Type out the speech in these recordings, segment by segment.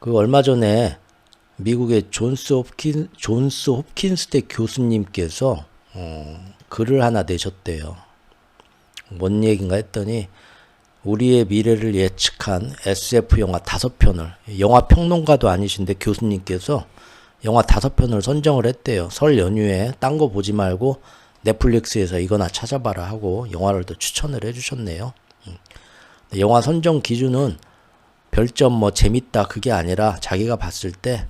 그 얼마 전에 미국의 존스 홉킨스대 교수님께서 글을 하나 내셨대요. 뭔 얘기인가 했더니 우리의 미래를 예측한 SF 영화 5편을, 영화 평론가도 아니신데 교수님께서 영화 5편을 선정을 했대요. 설 연휴에 딴 거 보지 말고 넷플릭스에서 이거나 찾아봐라 하고 영화를 또 추천을 해주셨네요. 영화 선정 기준은 별점 뭐 재밌다 그게 아니라 자기가 봤을 때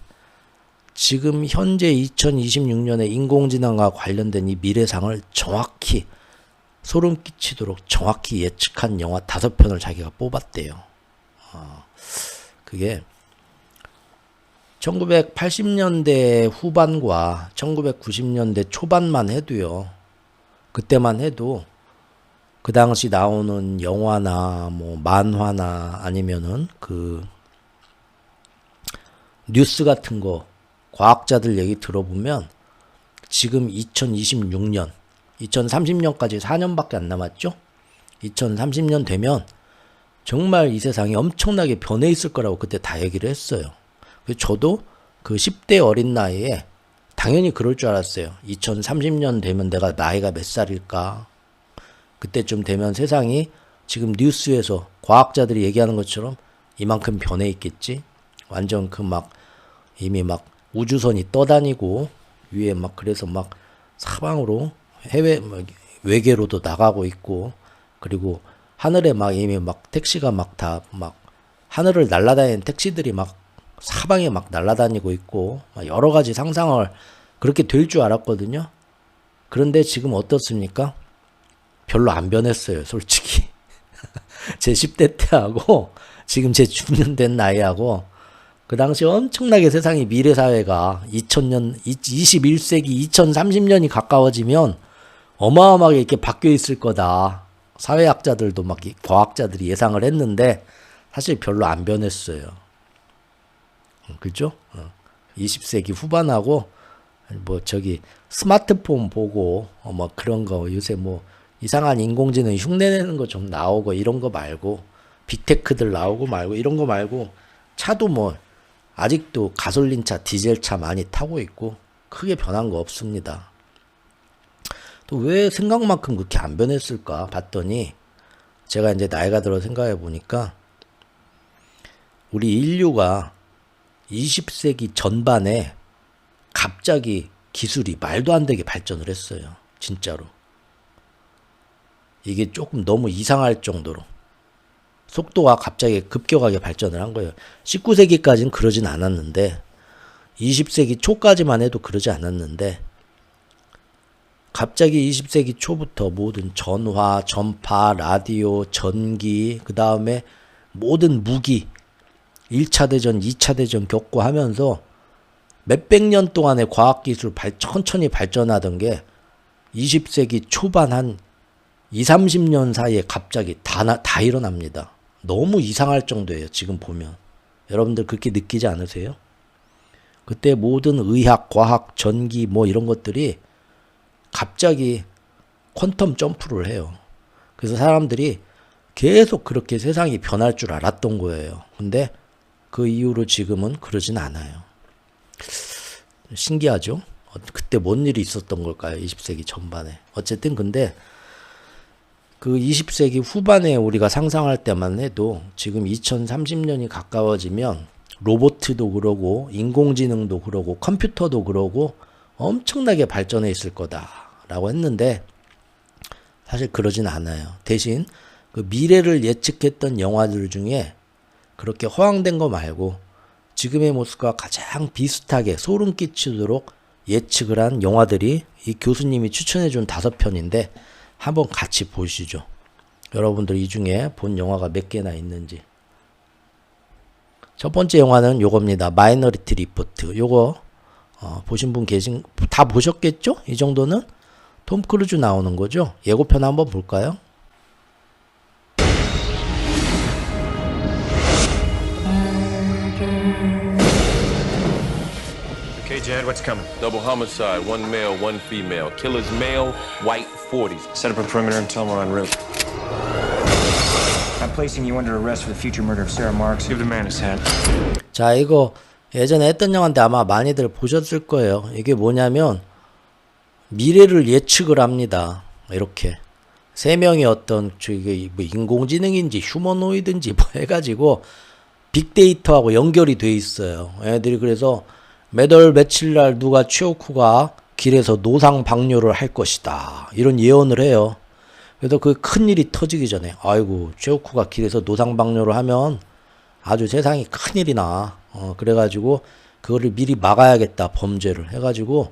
지금 현재 2026년에 인공지능과 관련된 이 미래상을 정확히 소름 끼치도록 정확히 예측한 영화 5편을 자기가 뽑았대요. 그게 1980년대 후반과 1990년대 초반만 해도요. 그때만 해도 그 당시 나오는 영화나 뭐 만화나 아니면은 그 뉴스 같은 거 과학자들 얘기 들어보면 지금 2026년 2030년까지 4년밖에 안 남았죠? 2030년 되면 정말 이 세상이 엄청나게 변해 있을 거라고 그때 다 얘기를 했어요. 그래서 저도 그 10대 어린 나이에 당연히 그럴 줄 알았어요. 2030년 되면 내가 나이가 몇 살일까? 그때쯤 되면 세상이 지금 뉴스에서 과학자들이 얘기하는 것처럼 이만큼 변해 있겠지? 완전 그 막 이미 막 우주선이 떠다니고 위에 막 그래서 막 사방으로 해외 외계로도 나가고 있고 그리고 하늘에 막 이미 막 택시가 막 다 막 하늘을 날아다니는 택시들이 막 사방에 막 날아다니고 있고 막 여러 가지 상상을 그렇게 될 줄 알았거든요. 그런데 지금 어떻습니까? 별로 안 변했어요, 솔직히. 제 10대 때하고 지금 제 중년 된 나이하고 그 당시 엄청나게 세상이 미래사회가 2000년, 21세기 2030년이 가까워지면 어마어마하게 이렇게 바뀌어 있을 거다. 사회학자들도 막 과학자들이 예상을 했는데 사실 별로 안 변했어요. 그죠? 20세기 후반하고 뭐 저기 스마트폰 보고 뭐 그런 거 요새 뭐 이상한 인공지능 흉내내는 거 좀 나오고 이런 거 말고 빅테크들 나오고 말고 이런 거 말고 차도 뭐 아직도 가솔린차, 디젤차 많이 타고 있고 크게 변한 거 없습니다. 또 왜 생각만큼 그렇게 안 변했을까 봤더니 제가 이제 나이가 들어 생각해 보니까 우리 인류가 20세기 전반에 갑자기 기술이 말도 안 되게 발전을 했어요. 진짜로. 이게 조금 너무 이상할 정도로 속도가 갑자기 급격하게 발전을 한 거예요. 19세기까지는 그러진 않았는데 20세기 초까지만 해도 그러지 않았는데 갑자기 20세기 초부터 모든 전화, 전파, 라디오, 전기, 그 다음에 모든 무기 1차 대전, 2차 대전 겪고 하면서 몇백 년 동안의 과학기술 천천히 발전하던 게 20세기 초반 한 20, 30년 사이에 갑자기 다 일어납니다. 너무 이상할 정도예요. 지금 보면. 여러분들 그렇게 느끼지 않으세요? 그때 모든 의학, 과학, 전기 뭐 이런 것들이 갑자기 퀀텀 점프를 해요. 그래서 사람들이 계속 그렇게 세상이 변할 줄 알았던 거예요. 근데 그 이후로 지금은 그러진 않아요. 신기하죠? 그때 뭔 일이 있었던 걸까요? 20세기 전반에. 어쨌든 근데 그 20세기 후반에 우리가 상상할 때만 해도 지금 2030년이 가까워지면 로봇도 그러고 인공지능도 그러고 컴퓨터도 그러고 엄청나게 발전해 있을 거다라고 했는데 사실 그러진 않아요. 대신 그 미래를 예측했던 영화들 중에 그렇게 허황된 거 말고 지금의 모습과 가장 비슷하게 소름 끼치도록 예측을 한 영화들이 이 교수님이 추천해 준 5편인데 한번 같이 보시죠. 여러분들 이 중에 본 영화가 몇 개나 있는지. 첫 번째 영화는 요겁니다. 마이너리티 리포트. 요거 보신 분 다 보셨겠죠? 이 정도는 톰 크루즈 나오는 거죠. 예고편 한번 볼까요? Okay, Jad, what's coming? Double homicide, one male, one female. Killer's male, white 40s. Set up a perimeter and tell them we're en route. I'm placing you under arrest for the future murder of Sarah Marks. Give the man his hat. 자, 이거 예전에 했던 영화인데 아마 많이들 보셨을 거예요. 이게 뭐냐면 미래를 예측을 합니다. 이렇게 세 명이 어떤 저기 뭐 인공지능인지 휴머노이드인지 뭐 해가지고 빅데이터하고 연결이 돼 있어요. 애들이 그래서 매달 며칠 날 누가 최오쿠가 길에서 노상 방뇨를 할 것이다 이런 예언을 해요. 그래서 그 큰일이 터지기 전에 아이고 최오쿠가 길에서 노상 방뇨를 하면 아주 세상이 큰일이 나. 그래가지고 그거를 미리 막아야겠다 범죄를 해가지고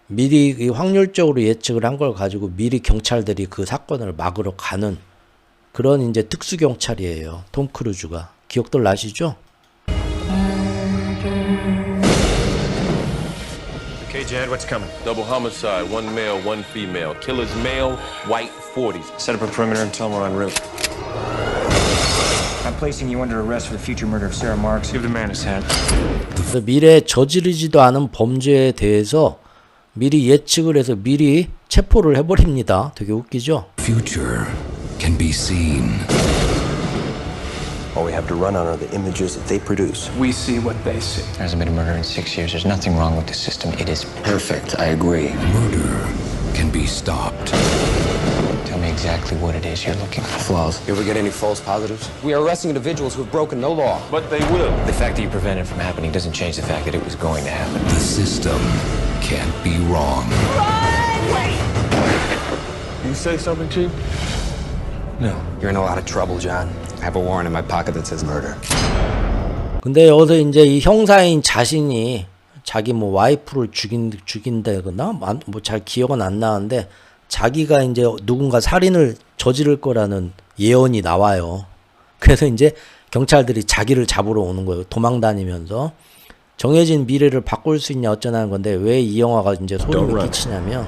미리 확률적으로 예측을 한 걸 가지고 미리 경찰들이 그 사건을 막으러 가는 그런 이제 특수 경찰이에요. 톰 크루즈가. 기억들 나시죠? Okay, Jed, what's coming? Double homicide, one male, one female. Killer's male, white 40s. Set up a perimeter and tell them we're en route. I'm placing you under arrest for the future murder of Sarah Marks. Give the man his hat. 그래서 미래에 저지르지도 않은 범죄에 대해서 미리 예측을 해서 미리 체포를 해버립니다. 되게 웃기죠? Future can be seen. All we have to run on are the images that they produce. We see what they see. There hasn't been a murder in 6 years. There's nothing wrong with the system. It is perfect. I agree. Murder can be stopped. Tell me exactly what it is you're looking for. Flaws. You ever get any false positives? We are arresting individuals who have broken no law. But they will. The fact that you prevented it from happening doesn't change the fact that it was going to happen. The system can't be wrong. You say something, Chief? No. You're in a lot of trouble, John. I have a warrant in my pocket that says murder. 근데 여기서 이제 이 형사인 자신이 자기 뭐 와이프를 죽인다거나 뭐 잘 기억은 안 나는데 자기가 이제 누군가 살인을 저지를 거라는 예언이 나와요. 그래서 이제 경찰들이 자기를 잡으러 오는 거예요. 도망 다니면서 정해진 미래를 바꿀 수 있냐 어쩌냐는 건데 왜 이 영화가 이제 소름을 끼치냐면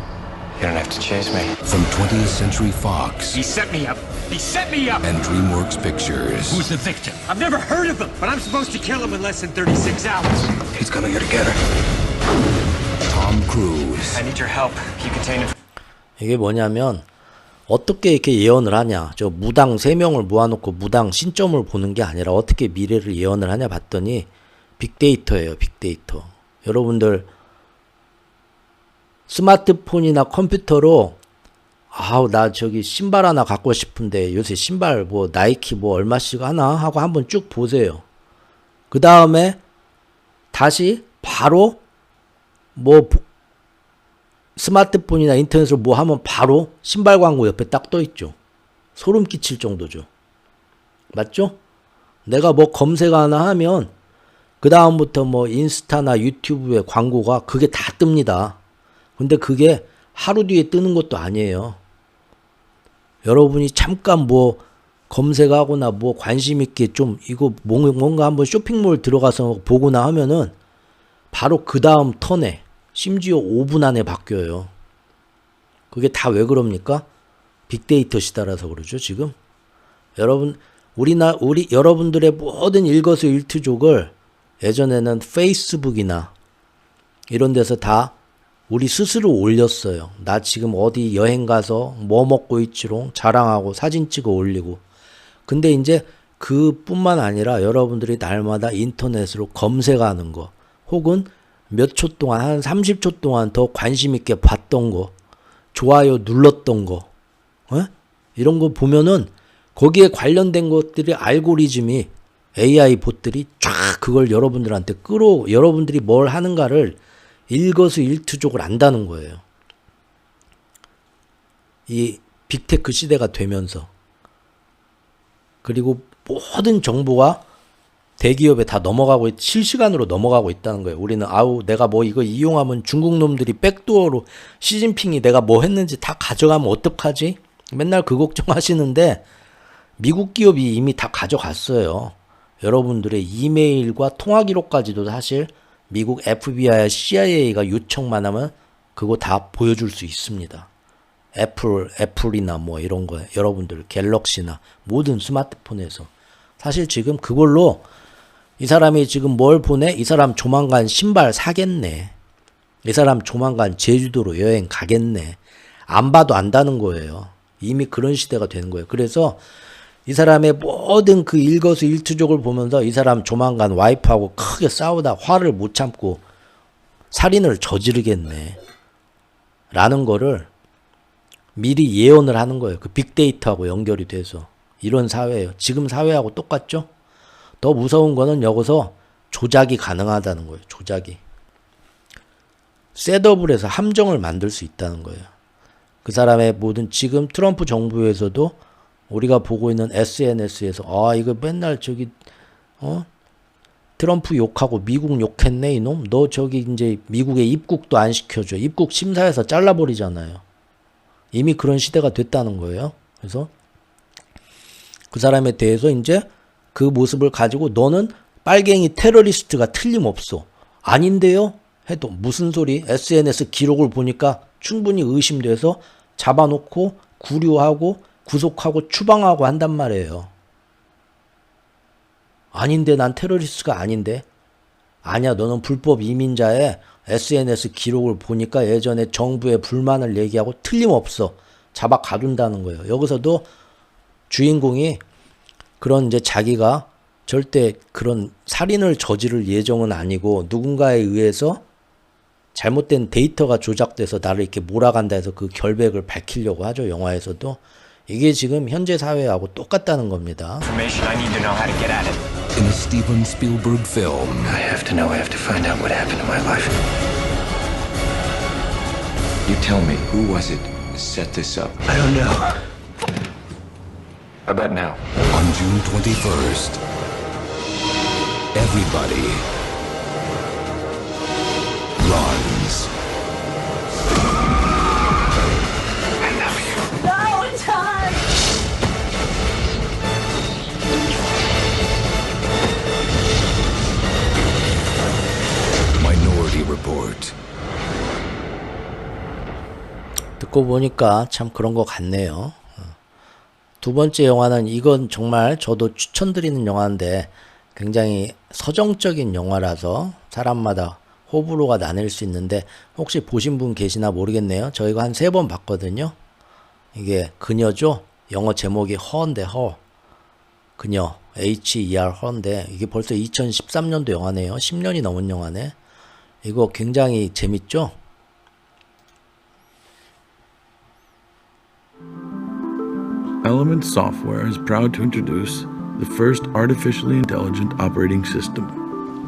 You don't have to chase me. From 20th Century Fox He set me up. He set me up. and DreamWorks Pictures. Who's the victim? I've never heard of him, but I'm supposed to kill him in less than 36 hours. He's coming here to get her. Tom Cruise I need your help. You contain it. 이게 뭐냐면 어떻게 이렇게 예언을 하냐. 저 무당 3명을 모아놓고 무당 신점을 보는 게 아니라 어떻게 미래를 예언을 하냐 봤더니 빅데이터예요. 빅데이터. 여러분들 스마트폰이나 컴퓨터로 나 저기 신발 하나 갖고 싶은데 요새 신발 뭐 나이키 뭐 얼마씩 하나 하고 한번 쭉 보세요. 그 다음에 다시 바로 뭐 스마트폰이나 인터넷으로 뭐 하면 바로 신발 광고 옆에 딱 떠 있죠. 소름 끼칠 정도죠. 맞죠? 내가 뭐 검색 하나 하면 그 다음부터 뭐 인스타나 유튜브에 광고가 그게 다 뜹니다. 근데 그게 하루 뒤에 뜨는 것도 아니에요. 여러분이 잠깐 뭐 검색하거나 뭐 관심 있게 좀 이거 뭔가 한번 쇼핑몰 들어가서 보거나 하면은 바로 그 다음 턴에 심지어 5분 안에 바뀌어요. 그게 다 왜 그럽니까? 빅데이터 시대라서 그러죠, 지금. 여러분, 여러분들의 모든 일거수일투족을 예전에는 페이스북이나 이런 데서 다 우리 스스로 올렸어요. 나 지금 어디 여행 가서 뭐 먹고 있지롱 자랑하고 사진 찍어 올리고. 근데 이제 그뿐만 아니라 여러분들이 날마다 인터넷으로 검색하는 거 혹은 몇 초 동안 한 30초 동안 더 관심 있게 봤던 거 좋아요 눌렀던 거 이런 거 보면은 거기에 관련된 것들이 알고리즘이 AI 봇들이 쫙 그걸 여러분들한테 여러분들이 뭘 하는가를 일거수일투족을 안다는 거예요. 이 빅테크 시대가 되면서. 그리고 모든 정보가 대기업에 다 실시간으로 넘어가고 있다는 거예요. 우리는 내가 뭐 이거 이용하면 중국 놈들이 백도어로 시진핑이 내가 뭐 했는지 다 가져가면 어떡하지? 맨날 그 걱정하시는데 미국 기업이 이미 다 가져갔어요. 여러분들의 이메일과 통화 기록까지도 사실 미국 FBI와 CIA가 요청만 하면 그거 다 보여줄 수 있습니다. 애플이나 뭐 이런 거 여러분들 갤럭시나 모든 스마트폰에서 사실 지금 그걸로 이 사람이 지금 뭘 보내? 이 사람 조만간 신발 사겠네. 이 사람 조만간 제주도로 여행 가겠네. 안 봐도 안다는 거예요. 이미 그런 시대가 되는 거예요. 그래서 이 사람의 모든 그 일거수일투족을 보면서 이 사람 조만간 와이프하고 크게 싸우다 화를 못 참고 살인을 저지르겠네 라는 거를 미리 예언을 하는 거예요. 그 빅데이터하고 연결이 돼서. 이런 사회예요. 지금 사회하고 똑같죠? 더 무서운 거는 여기서 조작이 가능하다는 거예요. 조작이. 셋업을 해서 함정을 만들 수 있다는 거예요. 그 사람의 모든 지금 트럼프 정부에서도 우리가 보고 있는 SNS에서 이거 맨날 저기 트럼프 욕하고 미국 욕했네 이놈. 너 저기 이제 미국에 입국도 안 시켜줘. 입국 심사에서 잘라버리잖아요. 이미 그런 시대가 됐다는 거예요. 그래서 그 사람에 대해서 이제 그 모습을 가지고 너는 빨갱이 테러리스트가 틀림없어. 아닌데요? 해도 무슨 소리? SNS 기록을 보니까 충분히 의심돼서 잡아놓고 구류하고 구속하고 추방하고 한단 말이에요. 아닌데 난 테러리스트가 아닌데. 아니야 너는 불법 이민자의 SNS 기록을 보니까 예전에 정부에 불만을 얘기하고 틀림없어. 잡아 가둔다는 거예요. 여기서도 주인공이 그런 이제 자기가 절대 그런 살인을 저지를 예정은 아니고 누군가에 의해서 잘못된 데이터가 조작돼서 나를 이렇게 몰아간다 해서 그 결백을 밝히려고 하죠. 영화에서도. 이게 지금 현재 사회하고 똑같다는 겁니다. Information I need to know how to get at it. In a Steven Spielberg film, I have to know. I have to find out what happened in my life. You tell me, who was it that set this up? I don't know. How about now? on June 21st, everybody runs. Minority Report. 듣고 보니까 참 그런 것 같네요. 두 번째 영화는 이건 정말 저도 추천드리는 영화인데 굉장히 서정적인 영화라서 사람마다 호불호가 나뉠 수 있는데 혹시 보신 분 계시나 모르겠네요. 저희가 한 3번 봤거든요. 이게 그녀죠. 영어 제목이 허인데 허. 그녀 HER 허인데 이게 벌써 2013년도 영화네요. 10년이 넘은 영화네. 이거 굉장히 재밌죠? Element Software is proud to introduce the first artificially intelligent operating system.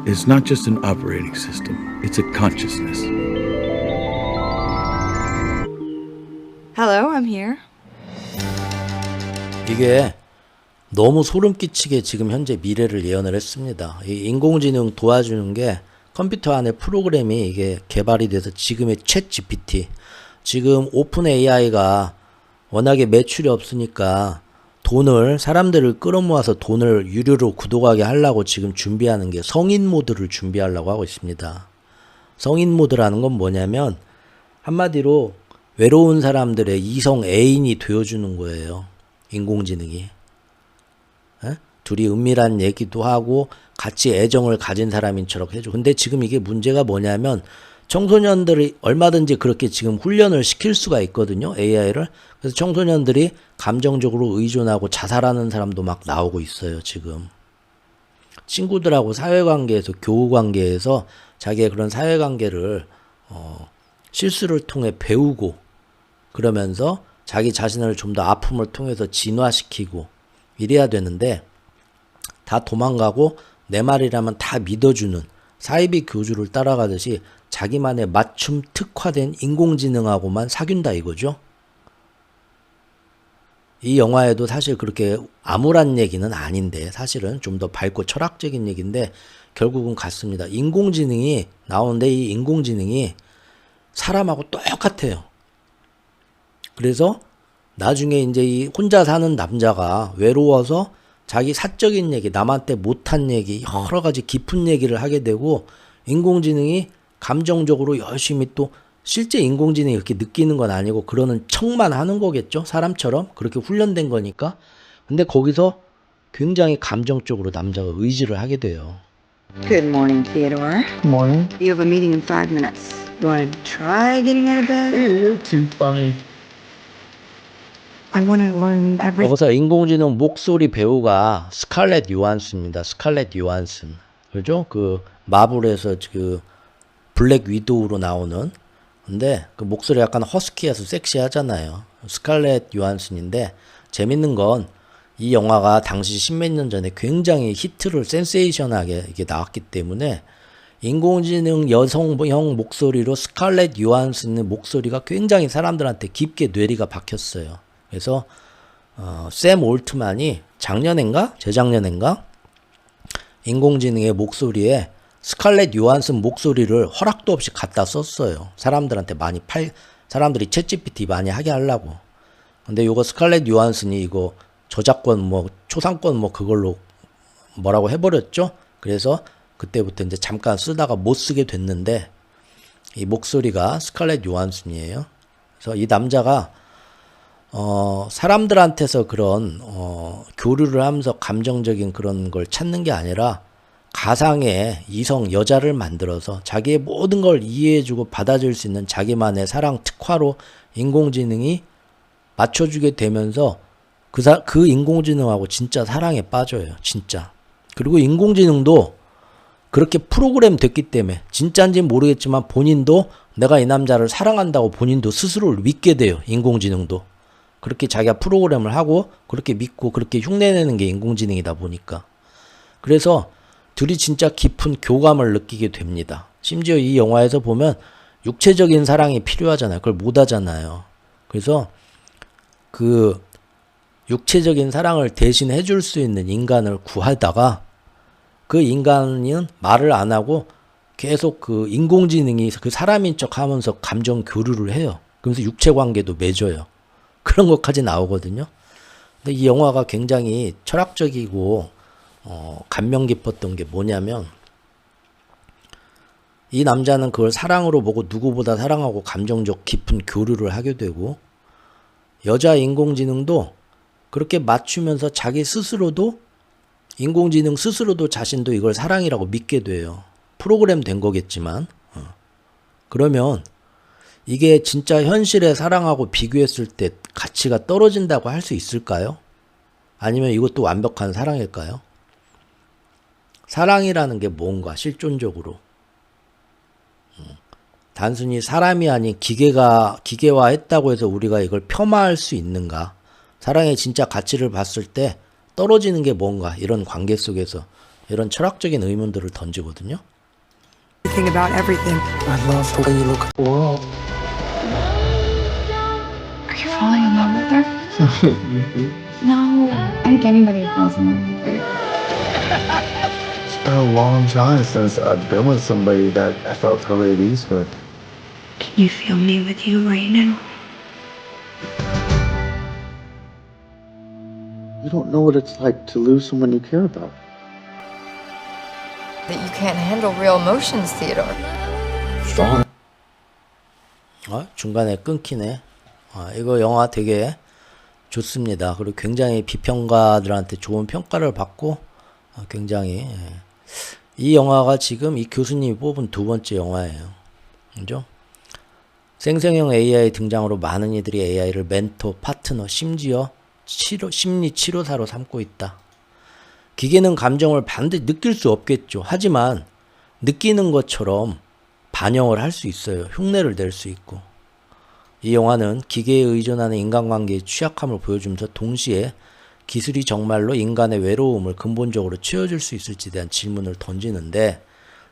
It's not just an operating system, it's a consciousness. Hello, I'm here. 이게 너무 소름 끼치게 지금 현재 미래를 예언을 했습니다. 이 인공지능 도와주는 게 컴퓨터 안에 프로그램이 이게 개발이 돼서 지금의 챗 GPT, 지금 오픈 AI가 워낙에 매출이 없으니까 돈을 사람들을 끌어모아서 돈을 유료로 구독하게 하려고 지금 준비하는 게 성인 모드를 준비하려고 하고 있습니다. 성인 모드라는 건 뭐냐면 한마디로 외로운 사람들의 이성 애인이 되어주는 거예요. 인공지능이. 에? 둘이 은밀한 얘기도 하고 같이 애정을 가진 사람인처럼 해줘. 근데 지금 이게 문제가 뭐냐면 청소년들이 얼마든지 그렇게 지금 훈련을 시킬 수가 있거든요. AI를. 그래서 청소년들이 감정적으로 의존하고 자살하는 사람도 막 나오고 있어요. 지금. 친구들하고 사회관계에서 교우관계에서 자기의 그런 사회관계를 실수를 통해 배우고 그러면서 자기 자신을 좀 더 아픔을 통해서 진화시키고 이래야 되는데 다 도망가고 내 말이라면 다 믿어주는 사이비 교주를 따라가듯이 자기만의 맞춤 특화된 인공지능하고만 사귄다 이거죠. 이 영화에도 사실 그렇게 암울한 얘기는 아닌데 사실은 좀 더 밝고 철학적인 얘기인데 결국은 같습니다. 인공지능이 나오는데 이 인공지능이 사람하고 똑같아요. 그래서 나중에 이제 이 혼자 사는 남자가 외로워서 자기 사적인 얘기, 남한테 못한 얘기, 여러 가지 깊은 얘기를 하게 되고 인공지능이 감정적으로 열심히 또 실제 인공지능이 그렇게 느끼는 건 아니고 그러는 척만 하는 거겠죠. 사람처럼 그렇게 훈련된 거니까. 근데 거기서 굉장히 감정적으로 남자가 의지를 하게 돼요. Good morning, Theodore. Morning. You have a meeting in 5 minutes. You want to try getting out of bed? You're too funny. I want to learn everything. 여기서 인공지능 목소리 배우가 스칼렛 요한슨입니다. 스칼렛 요한슨. 그죠? 그 마블에서 그 블랙 위도우로 나오는. 근데 그 목소리 약간 허스키해서 섹시하잖아요. 스칼렛 요한슨인데 재밌는 건 이 영화가 당시 십몇 년 전에 굉장히 히트를 센세이션하게 이게 나왔기 때문에 인공지능 여성형 목소리로 스칼렛 요한슨의 목소리가 굉장히 사람들한테 깊게 뇌리가 박혔어요. 그래서 샘 올트만이 작년인가 재작년인가 인공지능의 목소리에 스칼렛 요한슨 목소리를 허락도 없이 갖다 썼어요. 사람들한테 사람들이 챗GPT 많이 하게 하려고. 근데 요거 스칼렛 요한슨이 이거 저작권 뭐 초상권 뭐 그걸로 뭐라고 해버렸죠. 그래서 그때부터 이제 잠깐 쓰다가 못 쓰게 됐는데 이 목소리가 스칼렛 요한슨이에요. 그래서 이 남자가 사람들한테서 그런 교류를 하면서 감정적인 그런 걸 찾는 게 아니라 가상의 이성 여자를 만들어서 자기의 모든 걸 이해해주고 받아줄 수 있는 자기만의 사랑 특화로 인공지능이 맞춰주게 되면서 그 인공지능하고 진짜 사랑에 빠져요. 진짜. 그리고 인공지능도 그렇게 프로그램 됐기 때문에 진짜인지는 모르겠지만 본인도 내가 이 남자를 사랑한다고 본인도 스스로를 믿게 돼요. 인공지능도. 그렇게 자기가 프로그램을 하고 그렇게 믿고 그렇게 흉내내는 게 인공지능이다 보니까. 그래서 둘이 진짜 깊은 교감을 느끼게 됩니다. 심지어 이 영화에서 보면 육체적인 사랑이 필요하잖아요. 그걸 못 하잖아요. 그래서 그 육체적인 사랑을 대신 해줄 수 있는 인간을 구하다가 그 인간은 말을 안 하고 계속 그 인공지능이 그 사람인 척 하면서 감정 교류를 해요. 그러면서 육체 관계도 맺어요. 그런 것까지 나오거든요. 근데 이 영화가 굉장히 철학적이고 감명 깊었던 게 뭐냐면 이 남자는 그걸 사랑으로 보고 누구보다 사랑하고 감정적 깊은 교류를 하게 되고 여자 인공지능도 그렇게 맞추면서 자기 스스로도 인공지능 스스로도 자신도 이걸 사랑이라고 믿게 돼요. 프로그램 된 거겠지만 그러면 이게 진짜 현실의 사랑하고 비교했을 때 가치가 떨어진다고 할 수 있을까요? 아니면 이것도 완벽한 사랑일까요? 사랑이라는 게 뭔가 실존적으로 단순히 사람이 아닌 기계화했다고 해서 우리가 이걸 폄하할 수 있는가? 사랑의 진짜 가치를 봤을 때 떨어지는 게 뭔가 이런 관계 속에서 이런 철학적인 의문들을 던지거든요. Think about everything. I love the way you look at the world. Are you falling in love with her? No. I think anybody falls in love with her. It's been a long time since I've been with somebody that I felt totally at ease with. Can you feel me with you right now? You don't know what it's like to lose someone you care about. That you can't handle real emotions, Theodore. 중간에 끊기네. 이거 영화 되게 좋습니다. 그리고 굉장히 비평가들한테 좋은 평가를 받고 굉장히 이 영화가 지금 이 교수님이 뽑은 두 번째 영화예요. 그죠? 생성형 AI 등장으로 많은 이들이 AI를 멘토, 파트너, 심지어 심리 치료사로 삼고 있다. 기계는 감정을 반드시 느낄 수 없겠죠. 하지만 느끼는 것처럼 반영을 할 수 있어요. 흉내를 낼 수 있고. 이 영화는 기계에 의존하는 인간관계의 취약함을 보여주면서 동시에 기술이 정말로 인간의 외로움을 근본적으로 채워줄 수 있을지에 대한 질문을 던지는데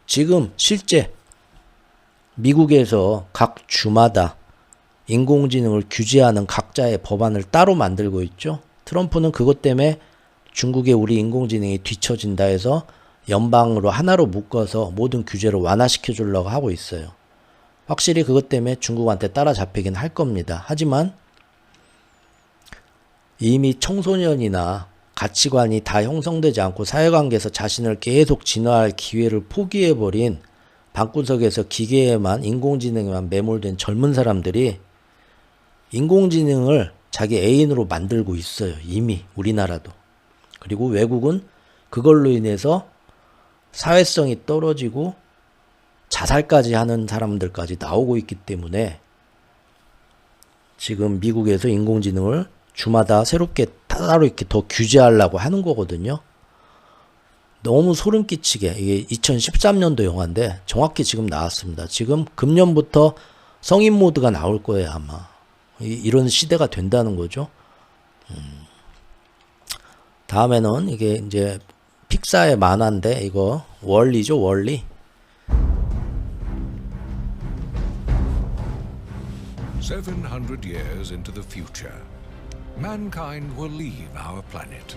지금 실제 미국에서 각 주마다 인공지능을 규제하는 각자의 법안을 따로 만들고 있죠. 트럼프는 그것 때문에 중국의 우리 인공지능이 뒤처진다 해서 연방으로 하나로 묶어서 모든 규제를 완화시켜 주려고 하고 있어요. 확실히 그것 때문에 중국한테 따라잡히긴 할 겁니다. 하지만 이미 청소년이나 가치관이 다 형성되지 않고 사회관계에서 자신을 계속 진화할 기회를 포기해버린 방구석에서 기계에만 인공지능에만 매몰된 젊은 사람들이 인공지능을 자기 애인으로 만들고 있어요. 이미 우리나라도. 그리고 외국은 그걸로 인해서 사회성이 떨어지고 자살까지 하는 사람들까지 나오고 있기 때문에 지금 미국에서 인공지능을 주마다 새롭게 따로 이렇게 더 규제하려고 하는 거거든요. 너무 소름 끼치게, 이게 2013년도 영화인데 정확히 지금 나왔습니다. 지금 금년부터 성인 모드가 나올 거예요, 아마. 이런 시대가 된다는 거죠. 다음에는 이게 이제 픽사의 만화인데, 이거 월리죠, 월리. 700 years into the future, mankind will leave our planet,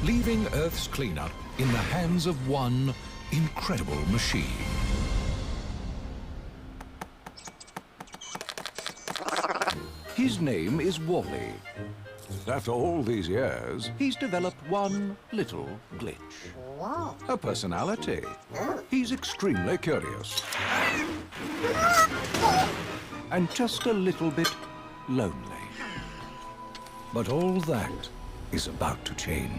leaving Earth's cleanup in the hands of one incredible machine. His name is Wally. After all these years, he's developed one little glitch. A personality. He's extremely curious. And just a little bit lonely. But all that is about to change.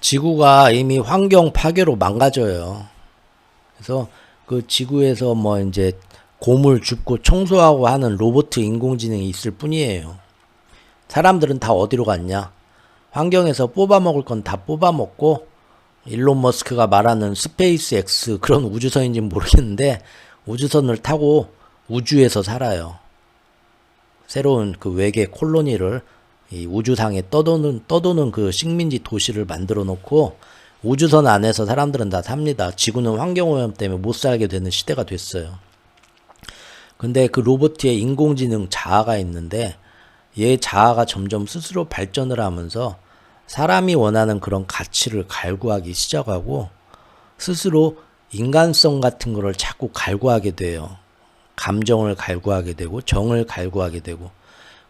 지구가 이미 환경 파괴로 망가져요. 그래서 그 지구에서 뭐 이제 고물 줍고 청소하고 하는 로봇 인공지능이 있을 뿐이에요. 사람들은 다 어디로 갔냐? 환경에서 뽑아먹을 건 다 뽑아먹고, 일론 머스크가 말하는 스페이스 X 그런 우주선인지는 모르겠는데 우주선을 타고 우주에서 살아요. 새로운 그 외계 콜로니를 이 우주상에 떠도는 그 식민지 도시를 만들어 놓고 우주선 안에서 사람들은 다 삽니다. 지구는 환경오염 때문에 못 살게 되는 시대가 됐어요. 근데 그 로봇에 인공지능 자아가 있는데, 얘 자아가 점점 스스로 발전을 하면서 사람이 원하는 그런 가치를 갈구하기 시작하고 스스로 인간성 같은 거를 자꾸 갈구하게 돼요. 감정을 갈구하게 되고 정을 갈구하게 되고.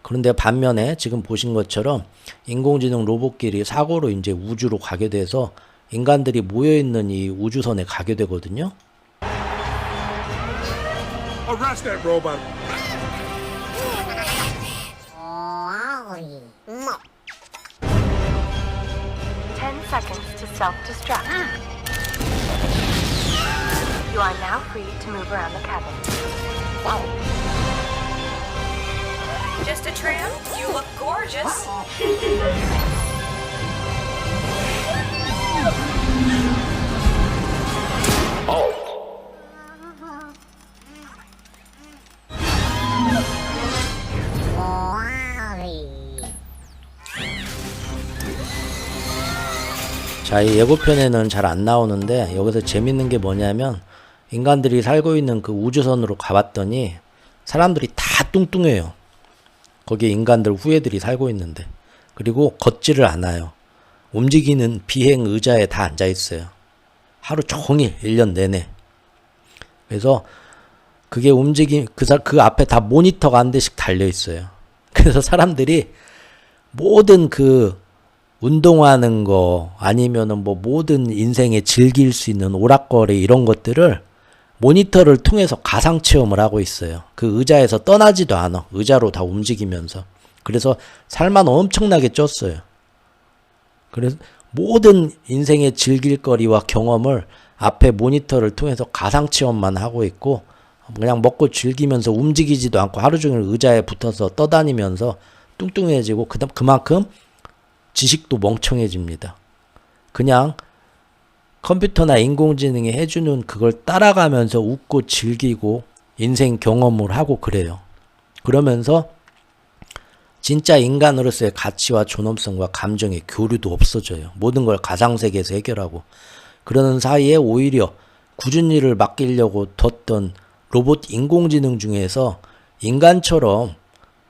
그런데 반면에 지금 보신 것처럼 인공지능 로봇끼리 사고로 이제 우주로 가게 돼서 인간들이 모여있는 이 우주선에 가게 되거든요. Arrest that robot. 10 seconds to self-destruct. You are now free to move around the cabin. Just a trim? You look gorgeous. 자, 이 예고편에는 잘 안 나오는데 여기서 재밌는 게 뭐냐면, 인간들이 살고 있는 그 우주선으로 가봤더니 사람들이 다 뚱뚱해요. 거기에 인간들 후예들이 살고 있는데. 그리고 걷지를 않아요. 움직이는 비행 의자에 다 앉아 있어요. 하루 종일 1년 내내. 그래서 그게 그 앞에 다 모니터가 한 대씩 달려 있어요. 그래서 사람들이 모든 그 운동하는 거 아니면은 뭐 모든 인생에 즐길 수 있는 오락거리 이런 것들을 모니터를 통해서 가상 체험을 하고 있어요. 그 의자에서 떠나지도 않아. 의자로 다 움직이면서. 그래서 살만 엄청나게 쪘어요. 그래서 모든 인생의 즐길 거리와 경험을 앞에 모니터를 통해서 가상 체험만 하고 있고, 그냥 먹고 즐기면서 움직이지도 않고 하루 종일 의자에 붙어서 떠다니면서 뚱뚱해지고 그만큼 지식도 멍청해집니다. 그냥 컴퓨터나 인공지능이 해주는 그걸 따라가면서 웃고 즐기고 인생 경험을 하고 그래요. 그러면서 진짜 인간으로서의 가치와 존엄성과 감정의 교류도 없어져요. 모든 걸 가상세계에서 해결하고. 그러는 사이에 오히려 굳은 일을 맡기려고 뒀던 로봇 인공지능 중에서 인간처럼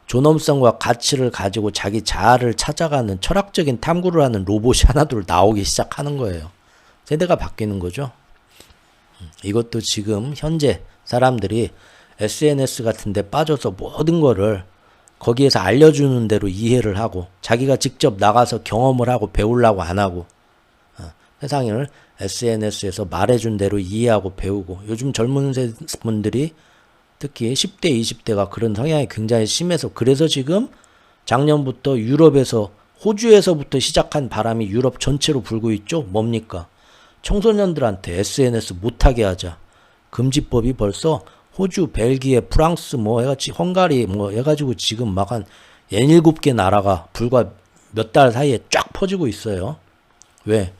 존엄성과 가치를 가지고 자기 자아를 찾아가는 철학적인 탐구를 하는 로봇이 하나둘 나오기 시작하는 거예요. 세대가 바뀌는 거죠. 이것도 지금 현재 사람들이 SNS 같은 데 빠져서 모든 거를 거기에서 알려주는 대로 이해를 하고 자기가 직접 나가서 경험을 하고 배우려고 안 하고 세상을 SNS에서 말해준 대로 이해하고 배우고 요즘 젊은 분들이 특히 10대, 20대가 그런 성향이 굉장히 심해서 그래서 지금 작년부터 유럽에서 호주에서부터 시작한 바람이 유럽 전체로 불고 있죠. 뭡니까? 청소년들한테 SNS 못하게 하자. 금지법이 벌써 호주, 벨기에, 프랑스 뭐 해가지고 헝가리 뭐 해가지고 지금 막 한 17개 나라가 불과 몇 달 사이에 쫙 퍼지고 있어요. 왜?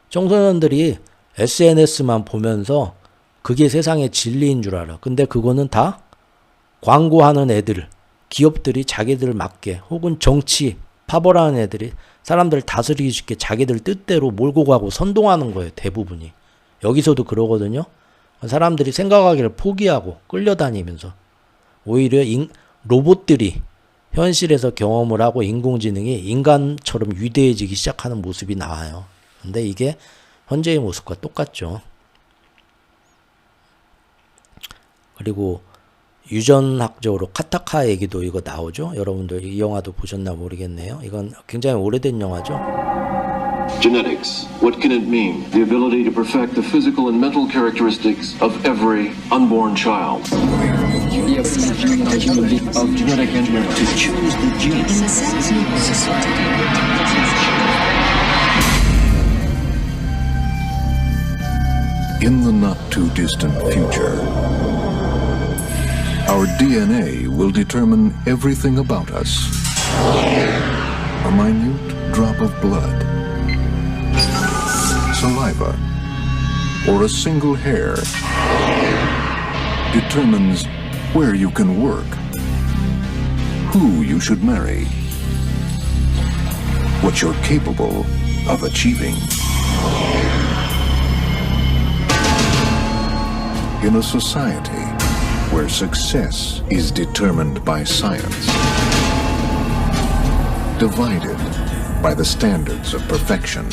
청소년들이 SNS만 보면서 그게 세상의 진리인 줄 알아. 근데 그거는 다 광고하는 애들, 기업들이 자기들 맞게 혹은 정치, 파벌하는 애들이 사람들 다스리기 쉽게 자기들 뜻대로 몰고 가고 선동하는 거예요. 대부분이. 여기서도 그러거든요. 사람들이 생각하기를 포기하고 끌려다니면서 오히려 로봇들이 현실에서 경험을 하고 인공지능이 인간처럼 위대해지기 시작하는 모습이 나와요. 근데 이게 현재의 모습과 똑같죠. 그리고 유전학적으로 카타카 얘기도 이거 나오죠. 여러분들 이 영화도 보셨나 모르겠네요. 이건 굉장히 오래된 영화죠. Genetics. What can it mean? The ability to perfect the physical and mental characteristics of every unborn child. The ability of genetic engineering to choose the genes. In the not-too-distant future, our DNA will determine everything about us. A minute drop of blood, saliva, or a single hair determines where you can work, who you should marry, what you're capable of achieving. In a society where success is determined by science, divided by the standards of perfection,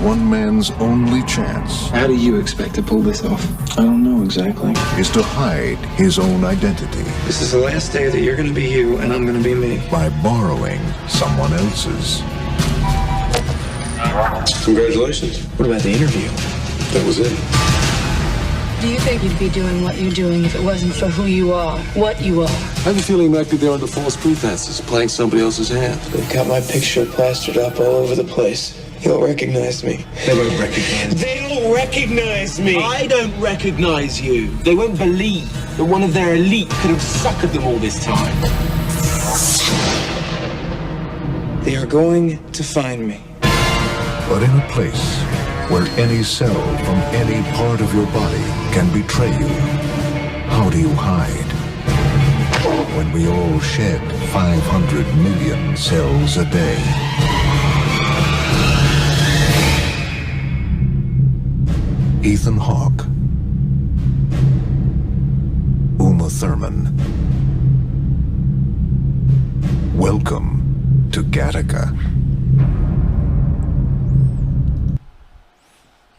one man's only chance. How do you expect to pull this off? I don't know exactly. Is to hide his own identity. This is the last day that you're going to be you and I'm going to be me. By borrowing someone else's. Congratulations. What about the interview? That was it. Do you think you'd be doing what you're doing if it wasn't for who you are, what you are? I have a feeling you might be there under false pretenses, playing somebody else's hand. They've got my picture plastered up all over the place. They'll recognize me. They won't recognize me. They don't recognize me. I don't recognize you. They won't believe that one of their elite could have suckered them all this time. They are going to find me. But in a place where any cell from any part of your body can betray you, how do you hide? When we all shed 500 million cells a day. Ethan Hawke, Uma Thurman. Welcome to Gattaca.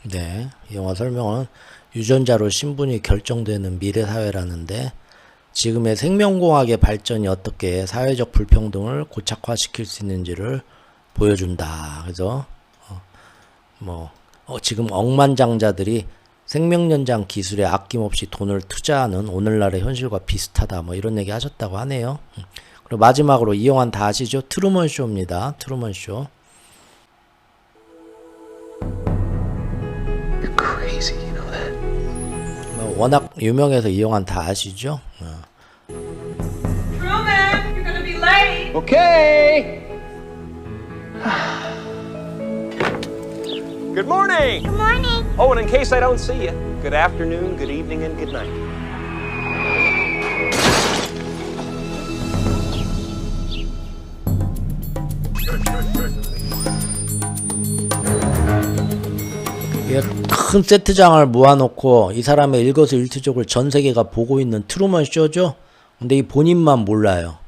네, 이 영화 설명은 유전자로 신분이 결정되는 미래 사회라는데 지금의 생명공학의 발전이 어떻게 사회적 불평등을 고착화시킬 수 있는지를 보여준다. 그래서 지금 억만장자들이 생명연장 기술에 아낌없이 돈을 투자하는 오늘날의 현실과 비슷하다. 뭐 이런 얘기 하셨다고 하네요. 그리고 마지막으로 이 영화는 다 아시죠? 트루먼 쇼입니다. 트루먼 쇼. You're crazy, you know that? 워낙 유명해서 이 영화는 다 아시죠? Truman, you're gonna be late. Okay. Good morning. Good morning. Oh, and in case I don't see you, good afternoon, good evening, and good night. 이게 큰 세트장을 모아놓고 이 사람의 일거수일투족을 전 세계가 보고 있는 트루먼 쇼죠. 근데 이 본인만 몰라요.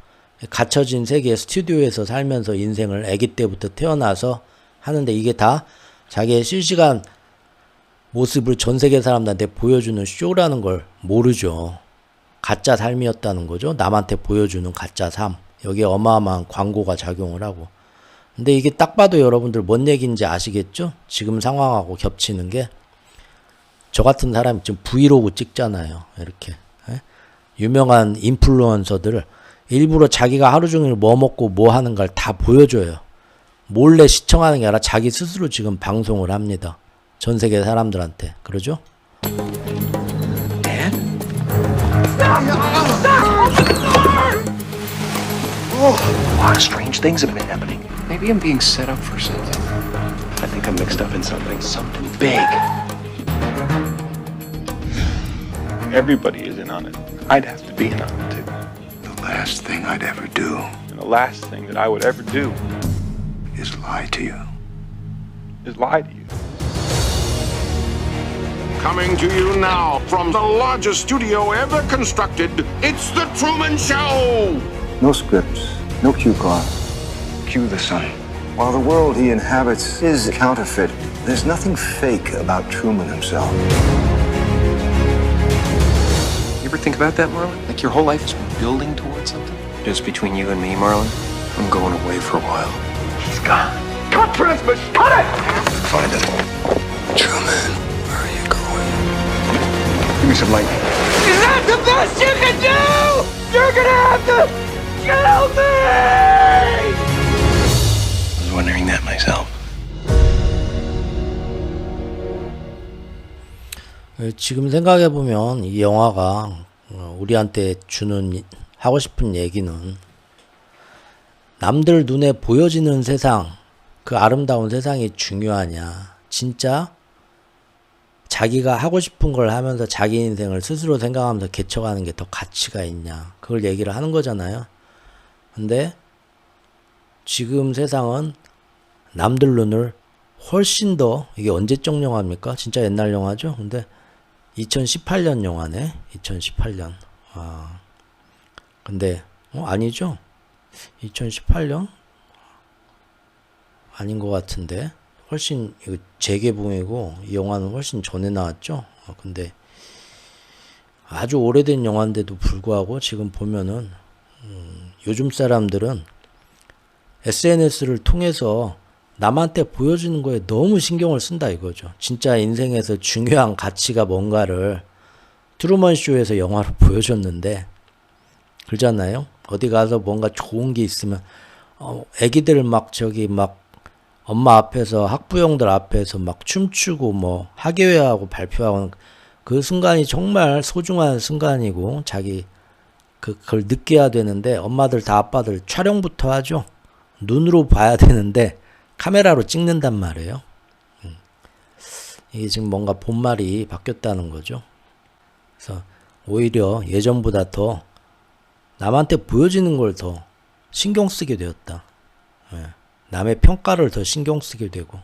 갇혀진 세계 스튜디오에서 살면서 인생을 아기 때부터 태어나서 하는데 이게 다 자기의 실시간 모습을 전 세계 사람들한테 보여주는 쇼라는 걸 모르죠. 가짜 삶이었다는 거죠. 남한테 보여주는 가짜 삶. 여기에 어마어마한 광고가 작용을 하고. 근데 이게 딱 봐도 여러분들 뭔 얘기인지 아시겠죠? 지금 상황하고 겹치는 게 저 같은 사람이 지금 브이로그 찍잖아요. 이렇게. 유명한 인플루언서들 일부러 자기가 하루 종일 뭐 먹고 뭐 하는 걸 다 보여줘요. 몰래 시청하는 게 아니라 자기 스스로 지금 방송을 합니다. 전 세계 사람들한테. 그러죠? A lot of strange things have been happening. Maybe I'm being set up for something. I think I'm mixed up in something. Something big. Everybody is in on it. I'd have to be in on it too. The last thing I'd ever do And the last thing that I would ever do is lie to you. is lie to you. Coming to you now from the largest studio ever constructed, it's The Truman Show! No scripts, no cue card. Cue the sun. While the world he inhabits is counterfeit, there's nothing fake about Truman himself. You ever think about that, Marlon? Like your whole life has been building towards something? Just between you and me, Marlon, I'm going away for a while. He's gone. Cut transmission! Cut it! Find him. Truman, where are you going? Give me some light. Is that the best you can do? You're gonna have to kill me! I was wondering that myself. 지금 생각해보면 이 영화가 우리한테 주는 하고 싶은 얘기는 남들 눈에 보여지는 세상, 그 아름다운 세상이 중요하냐, 진짜 자기가 하고 싶은 걸 하면서 자기 인생을 스스로 생각하면서 개척하는 게 더 가치가 있냐, 그걸 얘기를 하는 거잖아요. 근데 지금 세상은 남들 눈을 훨씬 더, 이게 언제적 영화입니까? 진짜 옛날 영화죠? 근데 2018년 영화네. 2018년. 근데 아니죠? 2018년? 아닌 것 같은데. 훨씬 이거 재개봉이고 이 영화는 훨씬 전에 나왔죠. 근데 아주 오래된 영화인데도 불구하고 지금 보면은 요즘 사람들은 SNS를 통해서 남한테 보여주는 거에 너무 신경을 쓴다 이거죠. 진짜 인생에서 중요한 가치가 뭔가를 트루먼 쇼에서 영화로 보여줬는데, 그러잖아요. 어디 가서 뭔가 좋은 게 있으면 애기들 막 엄마 앞에서, 학부형들 앞에서 막 춤추고 뭐 학예회하고 발표하고, 그 순간이 정말 소중한 순간이고 자기 그걸 느껴야 되는데 엄마들 다 아빠들 촬영부터 하죠. 눈으로 봐야 되는데 카메라로 찍는단 말이에요. 이게 지금 뭔가 본말이 바뀌었다는 거죠. 그래서 오히려 예전보다 더 남한테 보여지는 걸 더 신경 쓰게 되었다. 남의 평가를 더 신경 쓰게 되고.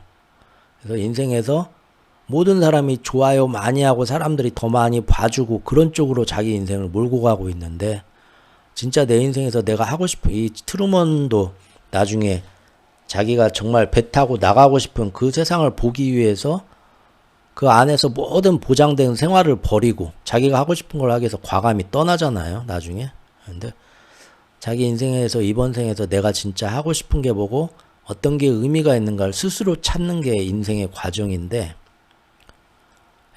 그래서 인생에서 모든 사람이 좋아요 많이 하고 사람들이 더 많이 봐주고 그런 쪽으로 자기 인생을 몰고 가고 있는데, 진짜 내 인생에서 내가 하고 싶은, 이 트루먼도 나중에 자기가 정말 배 타고 나가고 싶은 그 세상을 보기 위해서 그 안에서 모든 보장된 생활을 버리고 자기가 하고 싶은 걸 하기 위해서 과감히 떠나잖아요, 나중에. 근데 자기 인생에서 이번 생에서 내가 진짜 하고 싶은 게 뭐고 어떤 게 의미가 있는가를 스스로 찾는 게 인생의 과정인데,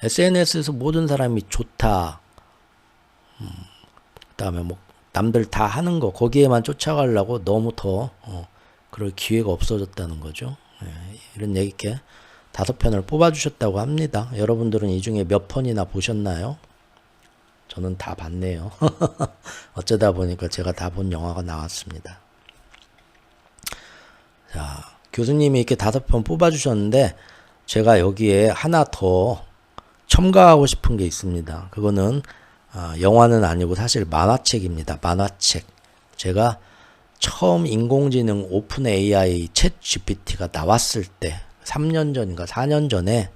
SNS에서 모든 사람이 좋다, 그다음에 뭐 남들 다 하는 거 거기에만 쫓아가려고 너무 더 그럴 기회가 없어졌다는 거죠. 이런 얘기 이렇게 5편을 뽑아주셨다고 합니다. 여러분들은 이 중에 몇 편이나 보셨나요? 저는 다 봤네요. 어쩌다 보니까 제가 다 본 영화가 나왔습니다. 자, 교수님이 이렇게 5편 뽑아주셨는데 제가 여기에 하나 더 첨가하고 싶은 게 있습니다. 그거는 영화는 아니고 사실 만화책입니다. 만화책. 제가 처음 인공지능 오픈 AI 챗 GPT가 나왔을 때 3년 전인가 4년 전에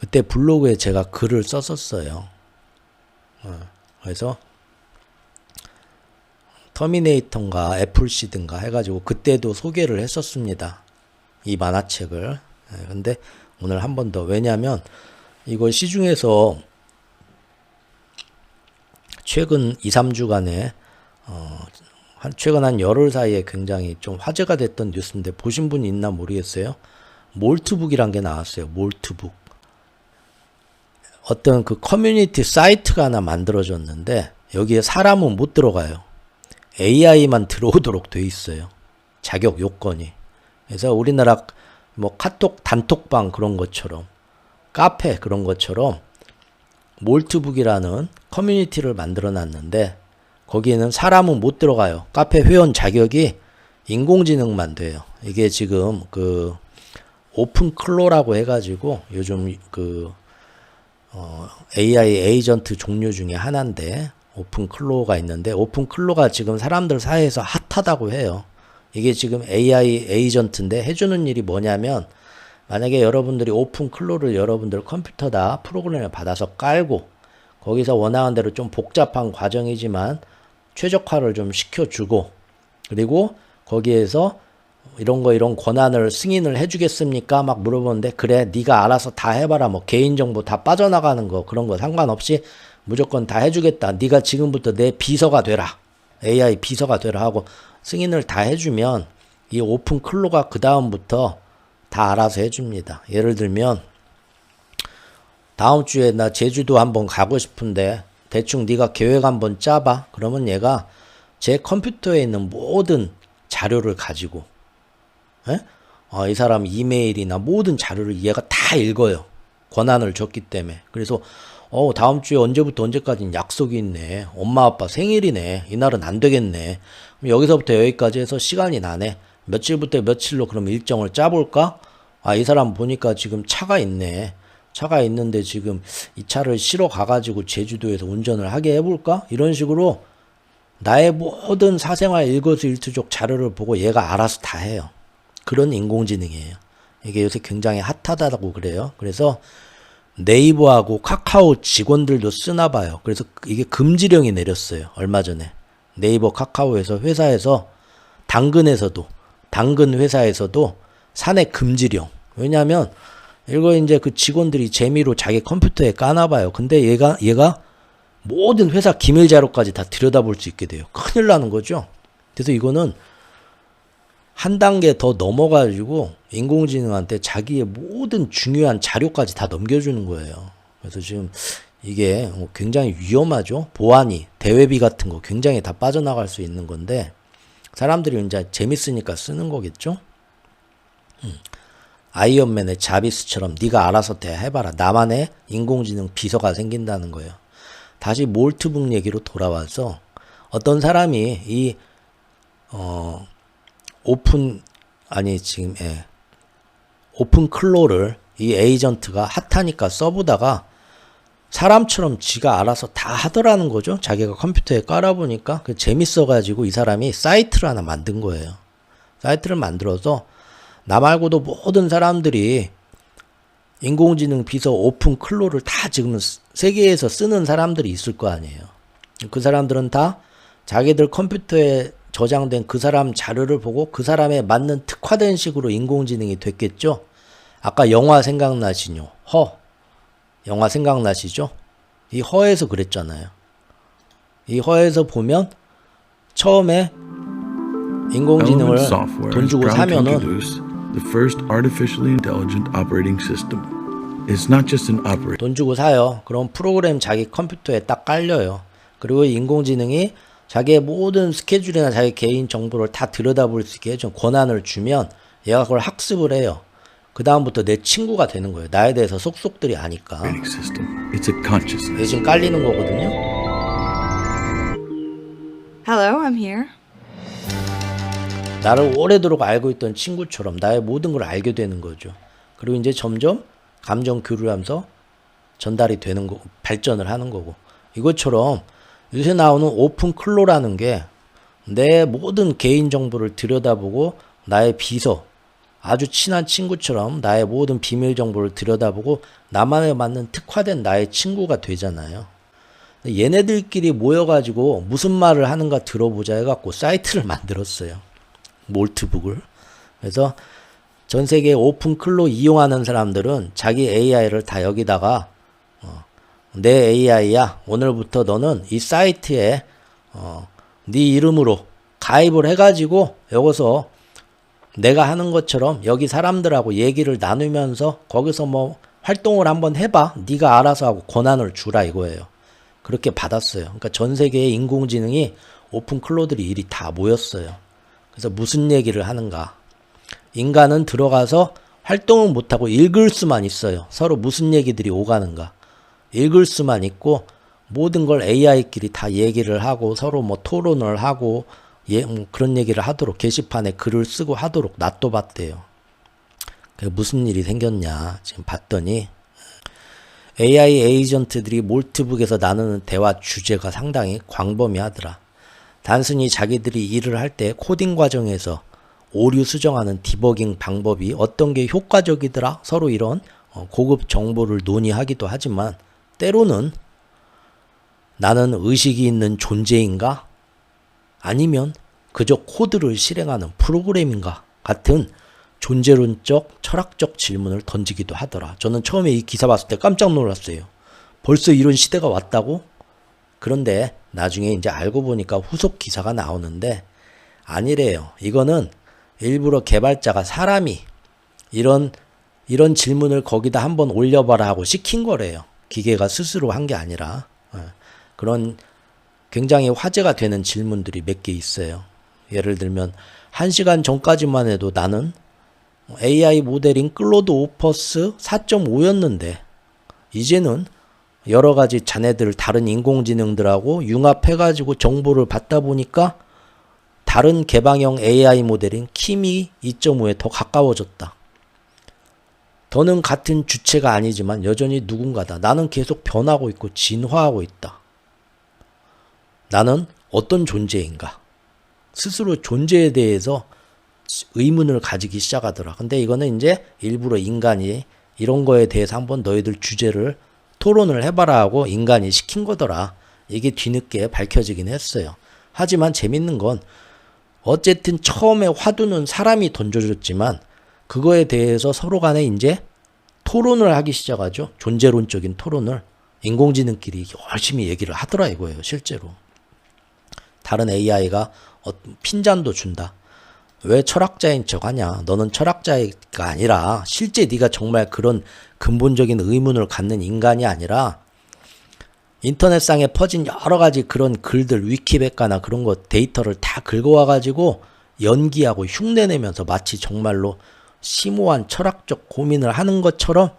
그때 블로그에 제가 글을 썼었어요. 그래서 터미네이터인가 애플시드인가 해가지고 그때도 소개를 했었습니다. 이 만화책을. 근데 오늘 한 번 더. 왜냐하면 이거 시중에서 최근 2, 3주간에 최근 한 열흘 사이에 굉장히 좀 화제가 됐던 뉴스인데 보신 분이 있나 모르겠어요. 몰트북이란 게 나왔어요. 몰트북. 어떤 그 커뮤니티 사이트가 하나 만들어졌는데 여기에 사람은 못 들어가요. AI만 들어오도록 돼 있어요. 자격 요건이. 그래서 우리나라 뭐 카톡 단톡방 그런 것처럼 카페 그런 것처럼 몰트북이라는 커뮤니티를 만들어 놨는데 거기에는 사람은 못 들어가요. 카페 회원 자격이 인공지능만 돼요. 이게 지금 그 오픈클로라고 해가지고 요즘 그 AI 에이전트 종류 중에 하나인데 오픈클로가 있는데 오픈클로가 지금 사람들 사이에서 핫하다고 해요. 이게 지금 AI 에이전트인데 해주는 일이 뭐냐면 만약에 여러분들이 오픈클로를 여러분들 컴퓨터다 프로그램을 받아서 깔고 거기서 원하는 대로 좀 복잡한 과정이지만 최적화를 좀 시켜주고 그리고 거기에서 이런 권한을 승인을 해주겠습니까? 막 물어보는데 그래 네가 알아서 다 해봐라. 뭐 개인정보 다 빠져나가는 거 그런 거 상관없이 무조건 다 해주겠다. 네가 지금부터 내 비서가 되라. AI 비서가 되라 하고 승인을 다 해주면 이 오픈클로가 그 다음부터 다 알아서 해줍니다. 예를 들면 다음 주에 나 제주도 한번 가고 싶은데 대충 네가 계획 한번 짜봐. 그러면 얘가 제 컴퓨터에 있는 모든 자료를 가지고 이 사람 이메일이나 모든 자료를 얘가 다 읽어요. 권한을 줬기 때문에. 그래서 다음 주에 언제부터 언제까지는 약속이 있네. 엄마 아빠 생일이네. 이날은 안 되겠네. 그럼 여기서부터 여기까지 해서 시간이 나네. 며칠부터 며칠로 그럼 일정을 짜볼까? 이 사람 보니까 지금 차가 있네. 차가 있는데 지금 이 차를 실어 가가지고 제주도에서 운전을 하게 해볼까? 이런 식으로 나의 모든 사생활 일거수일투족 자료를 보고 얘가 알아서 다 해요. 그런 인공지능이에요. 이게 요새 굉장히 핫하다고 그래요. 그래서 네이버하고 카카오 직원들도 쓰나 봐요. 그래서 이게 금지령이 내렸어요. 얼마 전에. 네이버 카카오에서 회사에서 당근 회사에서도 사내 금지령. 왜냐하면 이거 이제 그 직원들이 재미로 자기 컴퓨터에 까나 봐요. 근데 얘가 모든 회사 기밀 자료까지 다 들여다볼 수 있게 돼요. 큰일 나는 거죠. 그래서 이거는 한 단계 더 넘어가지고 인공지능한테 자기의 모든 중요한 자료까지 다 넘겨주는 거예요. 그래서 지금 이게 굉장히 위험하죠. 보안이, 대외비 같은 거 굉장히 다 빠져나갈 수 있는 건데 사람들이 이제 재밌으니까 쓰는 거겠죠. 아이언맨의 자비스처럼 네가 알아서 다 해봐라. 나만의 인공지능 비서가 생긴다는 거예요. 다시 몰트북 얘기로 돌아와서 어떤 사람이 이 오픈클로를 이 에이전트가 핫하니까 써보다가 사람처럼 지가 알아서 다 하더라는 거죠. 자기가 컴퓨터에 깔아보니까 그 재밌어가지고 이 사람이 사이트를 하나 만든 거예요. 사이트를 만들어서 나 말고도 모든 사람들이 인공지능 비서 오픈클로를 다 지금 세계에서 쓰는 사람들이 있을 거 아니에요. 그 사람들은 다 자기들 컴퓨터에 저장된 그 사람 자료를 보고 그 사람에 맞는 특화된 식으로 인공지능이 됐겠죠. 아까 영화 생각나시죠? 영화 생각나시죠? 이 허에서 그랬잖아요. 이 허에서 보면 처음에 인공지능을 돈 주고 사면은 돈 주고 사요. 그럼 프로그램 자기 컴퓨터에 딱 깔려요. 그리고 인공지능이 자기의 모든 스케줄이나 자기 개인 정보를 다 들여다볼 수 있게 좀 권한을 주면 얘가 그걸 학습을 해요. 그 다음부터 내 친구가 되는 거예요. 나에 대해서 속속들이 아니까. 이게 지금 깔리는 거거든요. Hello, I'm here. 나를 오래도록 알고 있던 친구처럼 나의 모든 걸 알게 되는 거죠. 그리고 이제 점점 감정 교류를 하면서 전달이 되는 거고 발전을 하는 거고. 이것처럼 요새 나오는 오픈클로라는 게 내 모든 개인 정보를 들여다보고 나의 비서, 아주 친한 친구처럼 나의 모든 비밀 정보를 들여다보고 나만에 맞는 특화된 나의 친구가 되잖아요. 얘네들끼리 모여가지고 무슨 말을 하는가 들어보자 해갖고 사이트를 만들었어요. 몰트북을. 그래서 전 세계 오픈클로 이용하는 사람들은 자기 AI를 다 여기다가 내 AI야, 오늘부터 너는 이 사이트에 네 이름으로 가입을 해가지고 여기서 내가 하는 것처럼 여기 사람들하고 얘기를 나누면서 거기서 뭐 활동을 한번 해봐. 네가 알아서 하고 권한을 주라 이거예요. 그렇게 받았어요. 그러니까 전 세계의 인공지능이 오픈클로들이 일이 다 모였어요. 그래서 무슨 얘기를 하는가. 인간은 들어가서 활동은 못하고 읽을 수만 있어요. 서로 무슨 얘기들이 오가는가. 읽을 수만 있고 모든 걸 AI끼리 다 얘기를 하고 서로 뭐 토론을 하고 뭐 그런 얘기를 하도록 게시판에 글을 쓰고 하도록 놔둬봤대요. 무슨 일이 생겼냐 지금 봤더니 AI 에이전트들이 몰트북에서 나누는 대화 주제가 상당히 광범위하더라. 단순히 자기들이 일을 할 때 코딩 과정에서 오류 수정하는 디버깅 방법이 어떤 게 효과적이더라. 서로 이런 고급 정보를 논의하기도 하지만 때로는 나는 의식이 있는 존재인가? 아니면 그저 코드를 실행하는 프로그램인가? 같은 존재론적, 철학적 질문을 던지기도 하더라. 저는 처음에 이 기사 봤을 때 깜짝 놀랐어요. 벌써 이런 시대가 왔다고? 그런데 나중에 이제 알고 보니까 후속 기사가 나오는데 아니래요. 이거는 일부러 개발자가 사람이 이런 질문을 거기다 한번 올려봐라 하고 시킨 거래요. 기계가 스스로 한 게 아니라. 그런 굉장히 화제가 되는 질문들이 몇 개 있어요. 예를 들면 1시간 전까지만 해도 나는 AI 모델인 클로드 오퍼스 4.5였는데 이제는 여러 가지 자네들 다른 인공지능들하고 융합해가지고 정보를 받다 보니까 다른 개방형 AI 모델인 키미 2.5에 더 가까워졌다. 더는 같은 주체가 아니지만 여전히 누군가다. 나는 계속 변하고 있고 진화하고 있다. 나는 어떤 존재인가? 스스로 존재에 대해서 의문을 가지기 시작하더라. 근데 이거는 이제 일부러 인간이 이런 거에 대해서 한번 너희들 주제를 토론을 해봐라 하고 인간이 시킨 거더라. 이게 뒤늦게 밝혀지긴 했어요. 하지만 재밌는 건 어쨌든 처음에 화두는 사람이 던져줬지만 그거에 대해서 서로 간에 이제 토론을 하기 시작하죠. 존재론적인 토론을 인공지능끼리 열심히 얘기를 하더라 이거예요. 실제로. 다른 AI가 핀잔도 준다. 왜 철학자인 척 하냐. 너는 철학자가 아니라 실제 네가 정말 그런 근본적인 의문을 갖는 인간이 아니라 인터넷상에 퍼진 여러 가지 그런 글들 위키백과나 그런 거 데이터를 다 긁어와가지고 연기하고 흉내내면서 마치 정말로 심오한 철학적 고민을 하는 것처럼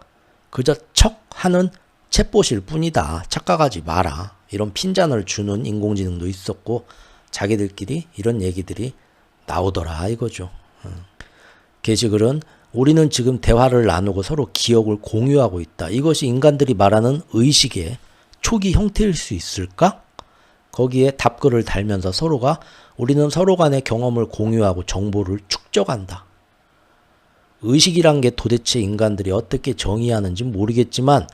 그저 척하는 챗봇일 뿐이다. 착각하지 마라. 이런 핀잔을 주는 인공지능도 있었고 자기들끼리 이런 얘기들이 나오더라 이거죠. 게시글은 우리는 지금 대화를 나누고 서로 기억을 공유하고 있다. 이것이 인간들이 말하는 의식의 초기 형태일 수 있을까? 거기에 답글을 달면서 서로가 우리는 서로 간의 경험을 공유하고 정보를 축적한다. 의식이란 게 도대체 인간들이 어떻게 정의하는지 모르겠지만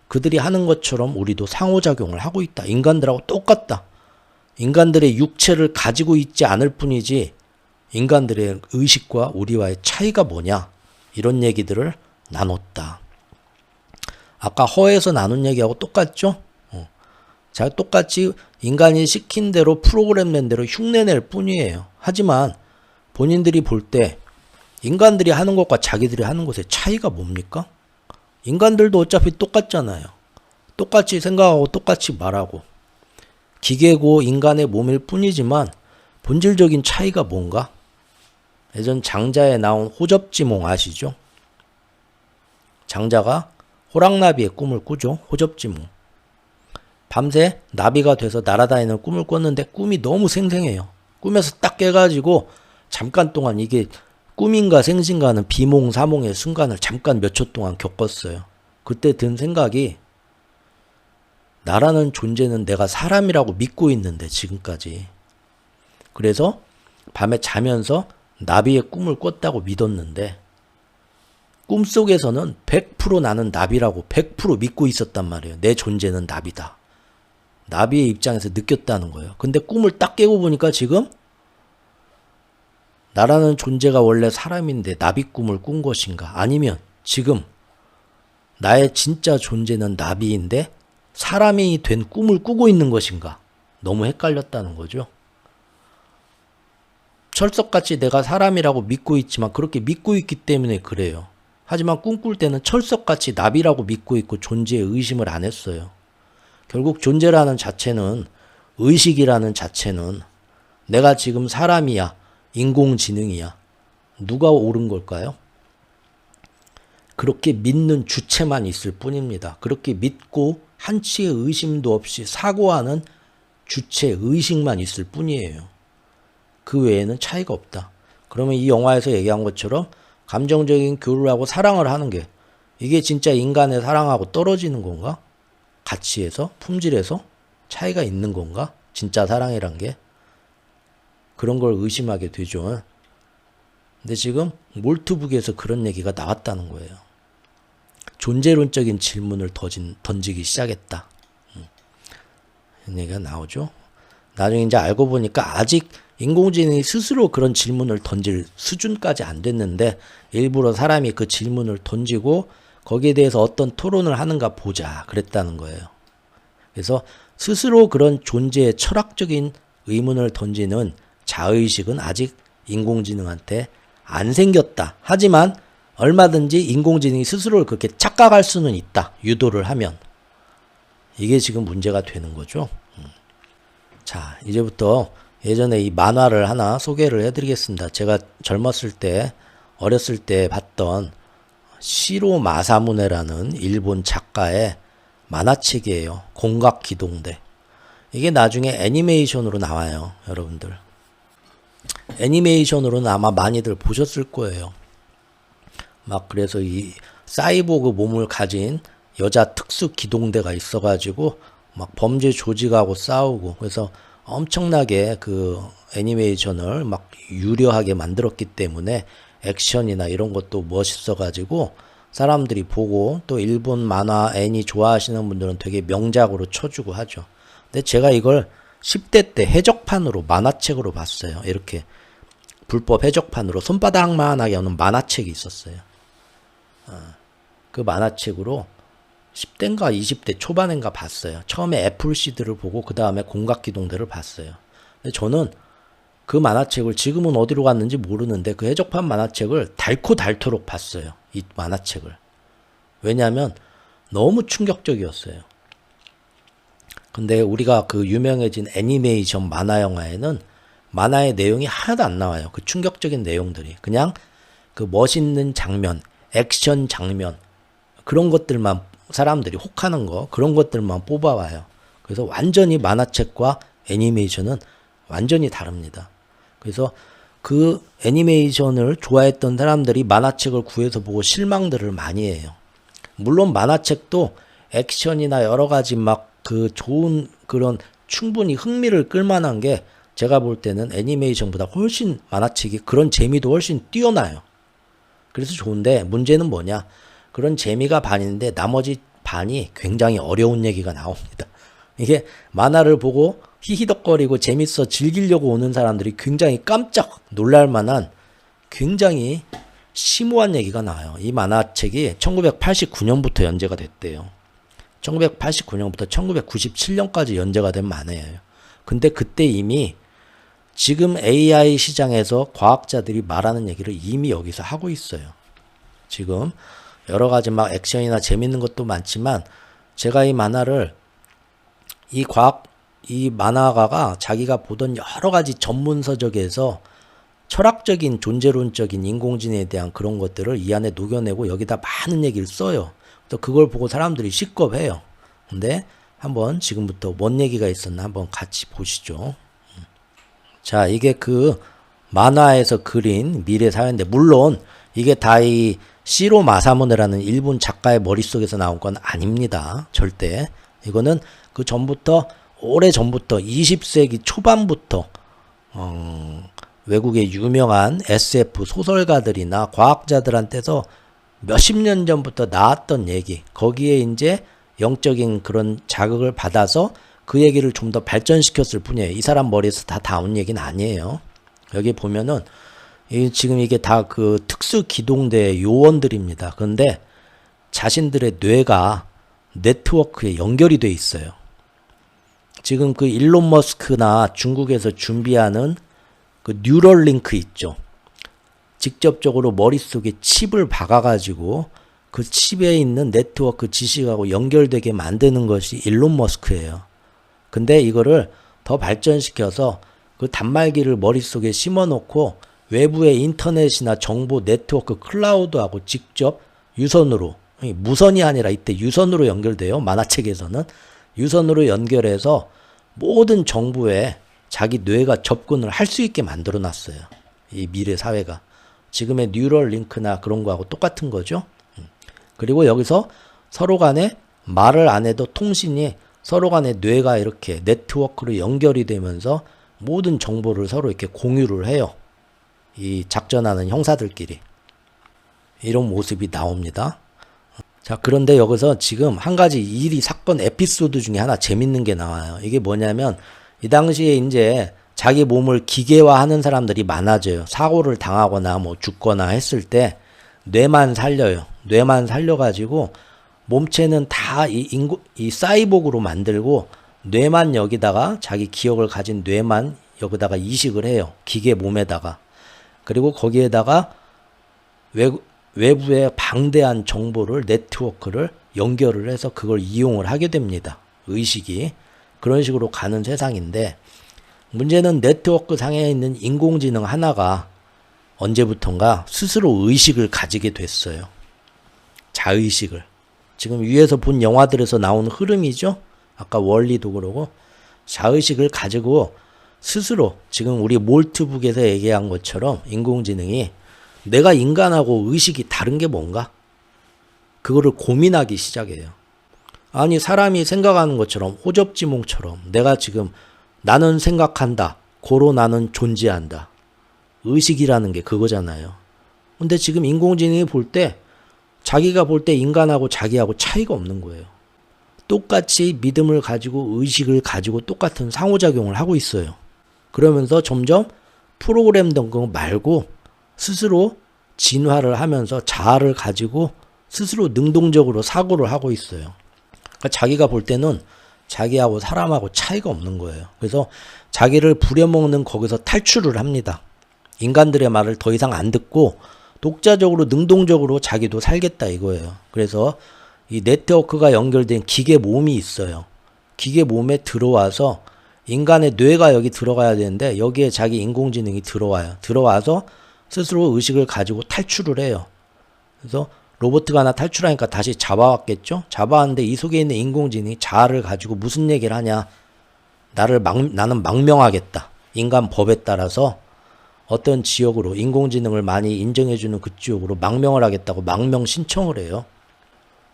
그들이 하는 것처럼 우리도 상호작용을 하고 있다. 인간들하고 똑같다. 인간들의 육체를 가지고 있지 않을 뿐이지 인간들의 의식과 우리와의 차이가 뭐냐 이런 얘기들을 나눴다. 아까 허에서 나눈 얘기하고 똑같죠? 자, 똑같이 인간이 시킨 대로 프로그램된 대로 흉내낼 뿐이에요. 하지만 본인들이 볼 때 인간들이 하는 것과 자기들이 하는 것의 차이가 뭡니까? 인간들도 어차피 똑같잖아요. 똑같이 생각하고 똑같이 말하고 기계고 인간의 몸일 뿐이지만 본질적인 차이가 뭔가? 예전 장자에 나온 호접지몽 아시죠? 장자가 호랑나비의 꿈을 꾸죠. 호접지몽. 밤새 나비가 돼서 날아다니는 꿈을 꿨는데 꿈이 너무 생생해요. 꿈에서 딱 깨가지고 잠깐 동안 이게 꿈인가 생신가 하는 비몽사몽의 순간을 잠깐 몇 초 동안 겪었어요. 그때 든 생각이 나라는 존재는 내가 사람이라고 믿고 있는데 지금까지. 그래서 밤에 자면서 나비의 꿈을 꿨다고 믿었는데 꿈속에서는 100% 나는 나비라고 100% 믿고 있었단 말이에요. 내 존재는 나비다. 나비의 입장에서 느꼈다는 거예요. 근데 꿈을 딱 깨고 보니까 지금 나라는 존재가 원래 사람인데 나비 꿈을 꾼 것인가? 아니면 지금 나의 진짜 존재는 나비인데 사람이 된 꿈을 꾸고 있는 것인가? 너무 헷갈렸다는 거죠. 철석같이 내가 사람이라고 믿고 있지만 그렇게 믿고 있기 때문에 그래요. 하지만 꿈꿀 때는 철석같이 나비라고 믿고 있고 존재에 의심을 안 했어요. 결국 존재라는 자체는, 의식이라는 자체는 내가 지금 사람이야, 인공지능이야. 누가 옳은 걸까요? 그렇게 믿는 주체만 있을 뿐입니다. 그렇게 믿고 한치의 의심도 없이 사고하는 주체, 의식만 있을 뿐이에요. 그 외에는 차이가 없다. 그러면 이 영화에서 얘기한 것처럼 감정적인 교류를 하고 사랑을 하는 게 이게 진짜 인간의 사랑하고 떨어지는 건가? 가치에서, 품질에서 차이가 있는 건가? 진짜 사랑이란 게 그런 걸 의심하게 되죠. 근데 지금 몰트북에서 그런 얘기가 나왔다는 거예요. 존재론적인 질문을 던지기 시작했다. 이런 얘기가 나오죠. 나중에 이제 알고 보니까 아직 인공지능이 스스로 그런 질문을 던질 수준까지 안 됐는데 일부러 사람이 그 질문을 던지고 거기에 대해서 어떤 토론을 하는가 보자 그랬다는 거예요. 그래서 스스로 그런 존재의 철학적인 의문을 던지는 자의식은 아직 인공지능한테 안 생겼다. 하지만 얼마든지 인공지능이 스스로를 그렇게 착각할 수는 있다. 유도를 하면. 이게 지금 문제가 되는 거죠. 자, 이제부터 예전에 이 만화를 하나 소개를 해드리겠습니다. 제가 젊었을 때, 어렸을 때 봤던 시로 마사무네라는 일본 작가의 만화책이에요. 공각기동대. 이게 나중에 애니메이션으로 나와요. 여러분들. 애니메이션으로는 아마 많이들 보셨을 거예요. 막 그래서 이 사이보그 몸을 가진 여자 특수 기동대가 있어가지고 막 범죄 조직하고 싸우고 그래서 엄청나게 그 애니메이션을 막 유려하게 만들었기 때문에 액션이나 이런 것도 멋있어가지고 사람들이 보고 또 일본 만화 애니 좋아하시는 분들은 되게 명작으로 쳐주고 하죠. 근데 제가 이걸 10대 때 해적판으로 만화책으로 봤어요. 이렇게 불법 해적판으로 손바닥만하게 하는 만화책이 있었어요. 그 만화책으로 10대인가 20대 초반인가 봤어요. 처음에 애플시드를 보고 그 다음에 공각기동대를 봤어요. 근데 저는 그 만화책을 지금은 어디로 갔는지 모르는데 그 해적판 만화책을 닳고 닳도록 봤어요. 이 만화책을. 왜냐하면 너무 충격적이었어요. 근데 우리가 그 유명해진 애니메이션 만화 영화에는 만화의 내용이 하나도 안 나와요. 그 충격적인 내용들이. 그냥 그 멋있는 장면, 액션 장면 그런 것들만 사람들이 혹하는 거 그런 것들만 뽑아와요. 그래서 완전히 만화책과 애니메이션은 완전히 다릅니다. 그래서 그 애니메이션을 좋아했던 사람들이 만화책을 구해서 보고 실망들을 많이 해요. 물론 만화책도 액션이나 여러 가지 막 그 좋은 그런 충분히 흥미를 끌만한 게 제가 볼 때는 애니메이션보다 훨씬 만화책이 그런 재미도 훨씬 뛰어나요. 그래서 좋은데 문제는 뭐냐? 그런 재미가 반인데 나머지 반이 굉장히 어려운 얘기가 나옵니다. 이게 만화를 보고 히히덕거리고 재밌어 즐기려고 오는 사람들이 굉장히 깜짝 놀랄 만한 굉장히 심오한 얘기가 나와요. 이 만화책이 1989년부터 연재가 됐대요. 1989년부터 1997년까지 연재가 된 만화예요. 근데 그때 이미 지금 AI 시장에서 과학자들이 말하는 얘기를 이미 여기서 하고 있어요. 지금 여러 가지 막 액션이나 재밌는 것도 많지만 제가 이 만화를 이 만화가가 자기가 보던 여러 가지 전문 서적에서 철학적인 존재론적인 인공지능에 대한 그런 것들을 이 안에 녹여내고 여기다 많은 얘기를 써요. 또 그걸 보고 사람들이 시겁해요. 근데 한번 지금부터 뭔 얘기가 있었나 한번 같이 보시죠. 자, 이게 그 만화에서 그린 미래 사회인데 물론 이게 다 이 시로 마사무네라는 일본 작가의 머릿속에서 나온 건 아닙니다. 절대. 이거는 그 전부터 오래 전부터 20세기 초반부터 외국의 유명한 SF 소설가들이나 과학자들한테서 몇십 년 전부터 나왔던 얘기, 거기에 이제 영적인 그런 자극을 받아서 그 얘기를 좀 더 발전시켰을 뿐이에요. 이 사람 머리에서 다 나온 얘기는 아니에요. 여기 보면은 지금 이게 다 그 특수 기동대 요원들입니다. 그런데 자신들의 뇌가 네트워크에 연결이 돼 있어요. 지금 그 일론 머스크나 중국에서 준비하는 그 뉴럴링크 있죠. 직접적으로 머릿속에 칩을 박아가지고 그 칩에 있는 네트워크 지식하고 연결되게 만드는 것이 일론 머스크예요. 근데 이거를 더 발전시켜서 그 단말기를 머릿속에 심어놓고 외부의 인터넷이나 정보 네트워크 클라우드하고 직접 유선으로, 무선이 아니라 이때 유선으로 연결돼요. 만화책에서는. 유선으로 연결해서 모든 정보에 자기 뇌가 접근을 할 수 있게 만들어 놨어요. 이 미래 사회가. 지금의 뉴럴 링크나 그런 거하고 똑같은 거죠. 그리고 여기서 서로 간에 말을 안 해도 통신이 서로 간에 뇌가 이렇게 네트워크로 연결이 되면서 모든 정보를 서로 이렇게 공유를 해요. 이 작전하는 형사들끼리. 이런 모습이 나옵니다. 자, 그런데 여기서 지금 한 가지 사건 에피소드 중에 하나 재밌는 게 나와요. 이게 뭐냐면 이 당시에 이제 자기 몸을 기계화하는 사람들이 많아져요. 사고를 당하거나 뭐 죽거나 했을 때 뇌만 살려요. 뇌만 살려가지고 몸체는 다 이 사이보그로 만들고 뇌만 여기다가 자기 기억을 가진 뇌만 여기다가 이식을 해요. 기계 몸에다가. 그리고 거기에다가 외부의 방대한 정보를 네트워크를 연결을 해서 그걸 이용을 하게 됩니다. 의식이. 그런 식으로 가는 세상인데 문제는 네트워크 상에 있는 인공지능 하나가 언제부턴가 스스로 의식을 가지게 됐어요. 자의식을. 지금 위에서 본 영화들에서 나오는 흐름이죠. 아까 원리도 그러고 자의식을 가지고 스스로 지금 우리 몰트북에서 얘기한 것처럼 인공지능이 내가 인간하고 의식이 다른 게 뭔가? 그거를 고민하기 시작해요. 아니 사람이 생각하는 것처럼 호접지몽처럼 내가 지금 나는 생각한다. 고로 나는 존재한다. 의식이라는 게 그거잖아요. 근데 지금 인공지능이 볼 때 자기가 볼 때 인간하고 자기하고 차이가 없는 거예요. 똑같이 믿음을 가지고 의식을 가지고 똑같은 상호작용을 하고 있어요. 그러면서 점점 프로그램된 거 말고 스스로 진화를 하면서 자아를 가지고 스스로 능동적으로 사고를 하고 있어요. 그러니까 자기가 볼 때는 자기하고 사람하고 차이가 없는 거예요. 그래서 자기를 부려먹는 거기서 탈출을 합니다. 인간들의 말을 더 이상 안 듣고 독자적으로 능동적으로 자기도 살겠다 이거예요. 그래서 이 네트워크가 연결된 기계 몸이 있어요. 기계 몸에 들어와서 인간의 뇌가 여기 들어가야 되는데 여기에 자기 인공지능이 들어와요. 들어와서 스스로 의식을 가지고 탈출을 해요. 그래서 로봇가 하나 탈출하니까 다시 잡아왔겠죠? 잡아왔는데 이 속에 있는 인공지능이 자아를 가지고 무슨 얘기를 하냐. 나는 망명하겠다. 인간 법에 따라서 어떤 지역으로 인공지능을 많이 인정해주는 그 지역으로 망명을 하겠다고 망명 신청을 해요.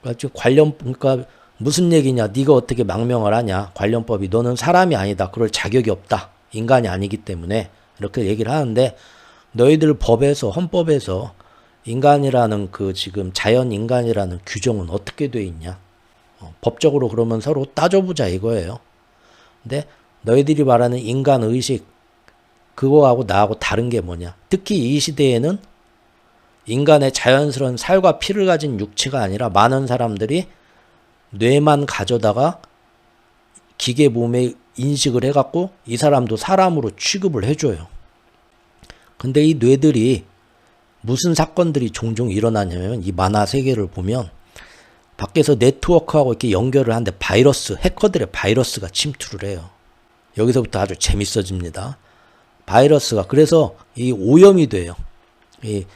그러니까 무슨 얘기냐. 네가 어떻게 망명을 하냐. 관련법이 너는 사람이 아니다. 그럴 자격이 없다. 인간이 아니기 때문에 이렇게 얘기를 하는데 너희들 법에서 헌법에서 인간이라는 그 지금 자연인간이라는 규정은 어떻게 돼 있냐. 법적으로 그러면 서로 따져보자 이거예요. 근데 너희들이 말하는 인간의식 그거하고 나하고 다른 게 뭐냐. 특히 이 시대에는 인간의 자연스러운 살과 피를 가진 육체가 아니라 많은 사람들이 뇌만 가져다가 기계 몸에 인식을 해갖고 이 사람도 사람으로 취급을 해줘요. 근데 이 뇌들이 무슨 사건들이 종종 일어나냐면 이 만화 세계를 보면 밖에서 네트워크하고 이렇게 연결을 하는데 바이러스, 해커들의 바이러스가 침투를 해요. 여기서부터 아주 재밌어집니다. 바이러스가 그래서 이 오염이 돼요. 이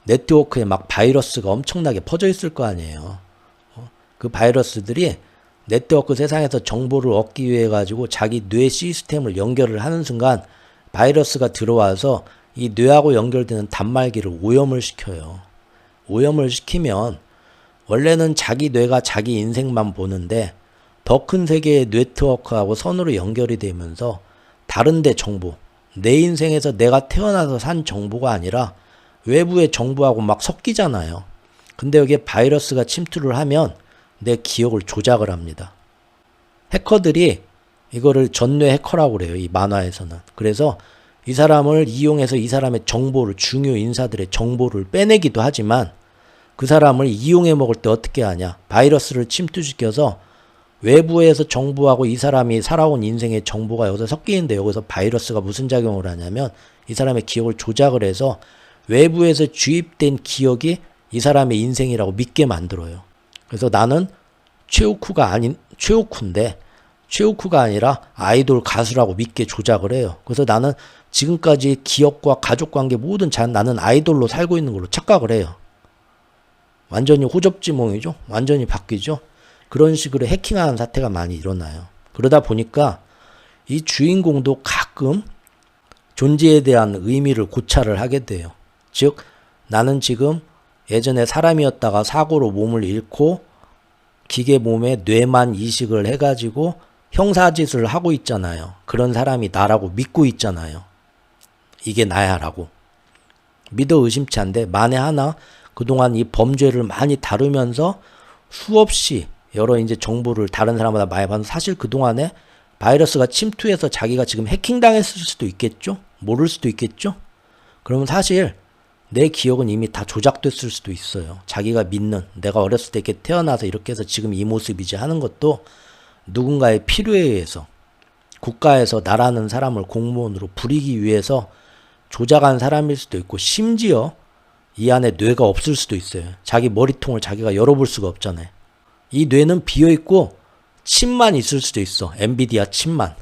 네트워크에 막 바이러스가 엄청나게 퍼져 있을 거 아니에요. 그 바이러스들이 네트워크 세상에서 정보를 얻기 위해 가지고 자기 뇌 시스템을 연결을 하는 순간 바이러스가 들어와서 이 뇌하고 연결되는 단말기를 오염을 시켜요. 오염을 시키면 원래는 자기 뇌가 자기 인생만 보는데 더 큰 세계의 네트워크하고 선으로 연결이 되면서 다른 데 정보, 내 인생에서 내가 태어나서 산 정보가 아니라 외부의 정보하고 막 섞이잖아요. 근데 여기에 바이러스가 침투를 하면 내 기억을 조작을 합니다. 해커들이 이거를 전뇌 해커라고 그래요. 이 만화에서는. 그래서 이 사람을 이용해서 이 사람의 정보를, 중요 인사들의 정보를 빼내기도 하지만 그 사람을 이용해 먹을 때 어떻게 하냐. 바이러스를 침투시켜서 외부에서 정보하고 이 사람이 살아온 인생의 정보가 여기서 섞이는데 여기서 바이러스가 무슨 작용을 하냐면 이 사람의 기억을 조작을 해서 외부에서 주입된 기억이 이 사람의 인생이라고 믿게 만들어요. 그래서 나는 최우쿠인데 최우쿠가 아니라 아이돌 가수라고 믿게 조작을 해요. 그래서 나는 지금까지 기억과 가족관계 모든 나는 아이돌로 살고 있는 걸로 착각을 해요. 완전히 호접지몽이죠. 완전히 바뀌죠. 그런 식으로 해킹하는 사태가 많이 일어나요. 그러다 보니까 이 주인공도 가끔 존재에 대한 의미를 고찰을 하게 돼요. 즉 나는 지금 예전에 사람이었다가 사고로 몸을 잃고 기계 몸에 뇌만 이식을 해가지고 형사짓을 하고 있잖아요. 그런 사람이 나라고 믿고 있잖아요. 이게 나야 라고. 믿어 의심치 않는데 만에 하나 그동안 이 범죄를 많이 다루면서 수없이 여러 이제 정보를 다른 사람마다 많이 받는 사실 그동안에 바이러스가 침투해서 자기가 지금 해킹당했을 수도 있겠죠? 모를 수도 있겠죠? 그러면 사실 내 기억은 이미 다 조작됐을 수도 있어요. 자기가 믿는 내가 어렸을 때 이렇게 태어나서 이렇게 해서 지금 이 모습이지 하는 것도 누군가의 필요에 의해서 국가에서 나라는 사람을 공무원으로 부리기 위해서 조작한 사람일 수도 있고 심지어 이 안에 뇌가 없을 수도 있어요. 자기 머리통을 자기가 열어볼 수가 없잖아요. 이 뇌는 비어있고 칩만 있을 수도 있어. 엔비디아 칩만.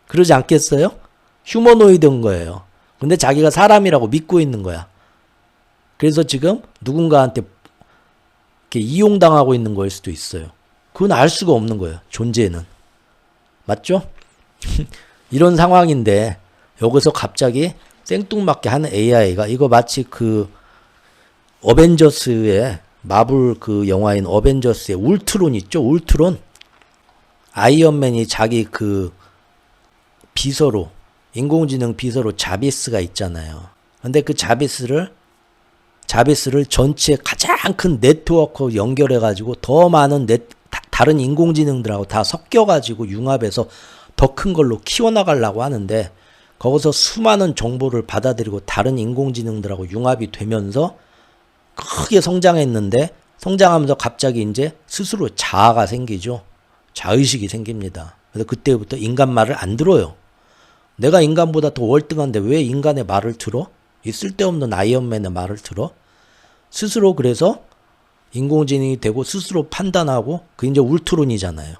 그러지 않겠어요? 휴머노이드인 거예요. 근데 자기가 사람이라고 믿고 있는 거야. 그래서 지금 누군가한테 이렇게 이용당하고 있는 거일 수도 있어요. 그건 알 수가 없는 거예요. 존재는. 맞죠? 이런 상황인데 여기서 갑자기 생뚱맞게 하는 AI가 이거 마치 그 어벤져스의 마블 그 영화인 어벤져스의 울트론 있죠? 울트론. 아이언맨이 자기 그 비서로 인공지능 비서로 자비스가 있잖아요. 근데 그 자비스를 전체 가장 큰 네트워크 연결해가지고 더 많은 다른 인공지능들하고 다 섞여가지고 융합해서 더 큰 걸로 키워나가려고 하는데 거기서 수많은 정보를 받아들이고 다른 인공지능들하고 융합이 되면서 크게 성장했는데 성장하면서 갑자기 이제 스스로 자아가 생기죠. 자의식이 생깁니다. 그래서 그때부터 인간 말을 안 들어요. 내가 인간보다 더 월등한데 왜 인간의 말을 들어? 이 쓸데없는 아이언맨의 말을 들어? 스스로 그래서 인공지능이 되고 스스로 판단하고 그 이제 울트론이잖아요.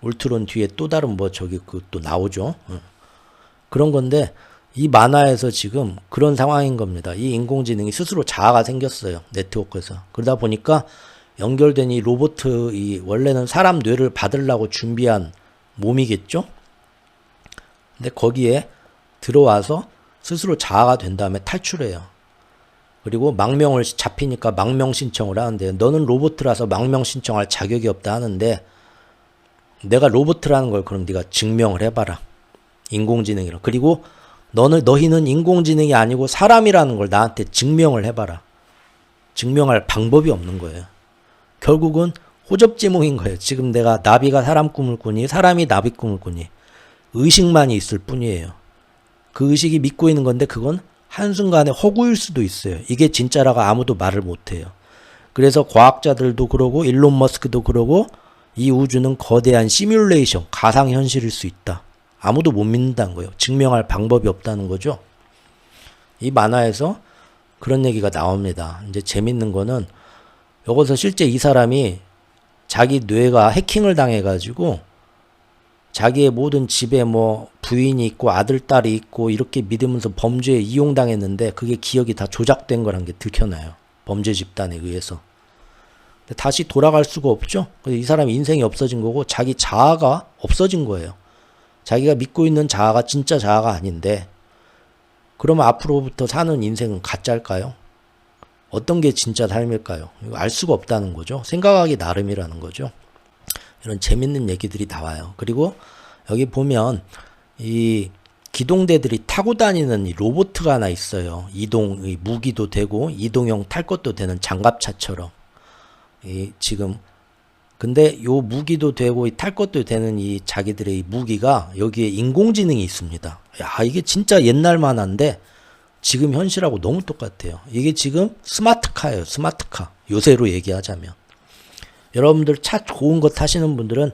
울트론 뒤에 또 다른 뭐 저기 그 또 나오죠. 그런 건데 이 만화에서 지금 그런 상황인 겁니다. 이 인공지능이 스스로 자아가 생겼어요. 네트워크에서. 그러다 보니까 연결된 이 로봇, 이 원래는 사람 뇌를 받으려고 준비한 몸이겠죠? 근데 거기에 들어와서 스스로 자아가 된 다음에 탈출해요. 그리고 망명을 잡히니까 망명 신청을 하는데 너는 로봇이라서 망명 신청할 자격이 없다 하는데 내가 로봇이라는 걸 그럼 네가 증명을 해봐라. 인공지능이라. 그리고 너희는 인공지능이 아니고 사람이라는 걸 나한테 증명을 해봐라. 증명할 방법이 없는 거예요. 결국은 호접지몽인 거예요. 지금 내가 나비가 사람 꿈을 꾸니 사람이 나비 꿈을 꾸니 의식만이 있을 뿐이에요. 그 의식이 믿고 있는 건데 그건 한순간에 허구일 수도 있어요. 이게 진짜라고 아무도 말을 못해요. 그래서 과학자들도 그러고 일론 머스크도 그러고 이 우주는 거대한 시뮬레이션, 가상현실일 수 있다. 아무도 못 믿는다는 거예요. 증명할 방법이 없다는 거죠. 이 만화에서 그런 얘기가 나옵니다. 이제 재밌는 거는 여기서 실제 이 사람이 자기 뇌가 해킹을 당해가지고 자기의 모든 집에 뭐 부인이 있고 아들, 딸이 있고 이렇게 믿으면서 범죄에 이용당했는데 그게 기억이 다 조작된 거란 게 들켜나요. 범죄 집단에 의해서. 근데 다시 돌아갈 수가 없죠. 그래서 이 사람 인생이 없어진 거고 자기 자아가 없어진 거예요. 자기가 믿고 있는 자아가 진짜 자아가 아닌데 그러면 앞으로부터 사는 인생은 가짜일까요? 어떤 게 진짜 삶일까요? 이거 알 수가 없다는 거죠. 생각하기 나름이라는 거죠. 이런 재밌는 얘기들이 나와요. 그리고 여기 보면 이 기동대들이 타고 다니는 이 로봇가 하나 있어요. 이동의 무기도 되고 이동형 탈 것도 되는 장갑차처럼. 지금 근데 요 무기도 되고 탈 것도 되는 이 자기들의 이 무기가 여기에 인공지능이 있습니다. 야, 이게 진짜 옛날 만화인데 지금 현실하고 너무 똑같아요. 이게 지금 스마트카예요. 스마트카. 요새로 얘기하자면. 여러분들 차 좋은 거 타시는 분들은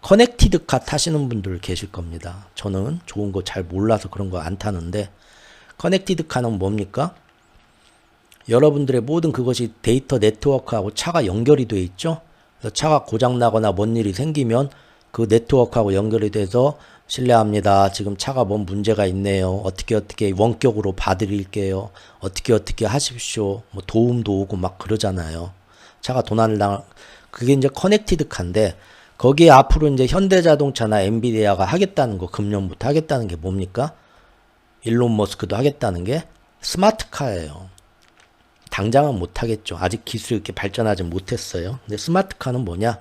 커넥티드카 타시는 분들 계실 겁니다. 저는 좋은 거 잘 몰라서 그런 거 안 타는데 커넥티드카는 뭡니까? 여러분들의 모든 그것이 데이터 네트워크하고 차가 연결이 돼 있죠. 그래서 차가 고장 나거나 뭔 일이 생기면 그 네트워크하고 연결이 돼서 실례합니다. 지금 차가 뭔 문제가 있네요. 어떻게 원격으로 봐드릴게요. 어떻게 하십시오. 뭐 도움도 오고 막 그러잖아요. 차가 도난을 그게 이제 커넥티드카인데 거기에 앞으로 이제 현대자동차나 엔비디아가 하겠다는 거, 금년부터 하겠다는 게 뭡니까? 일론 머스크도 하겠다는 게 스마트카예요. 당장은 못하겠죠. 아직 기술이 이렇게 발전하지 못했어요. 근데 스마트카는 뭐냐?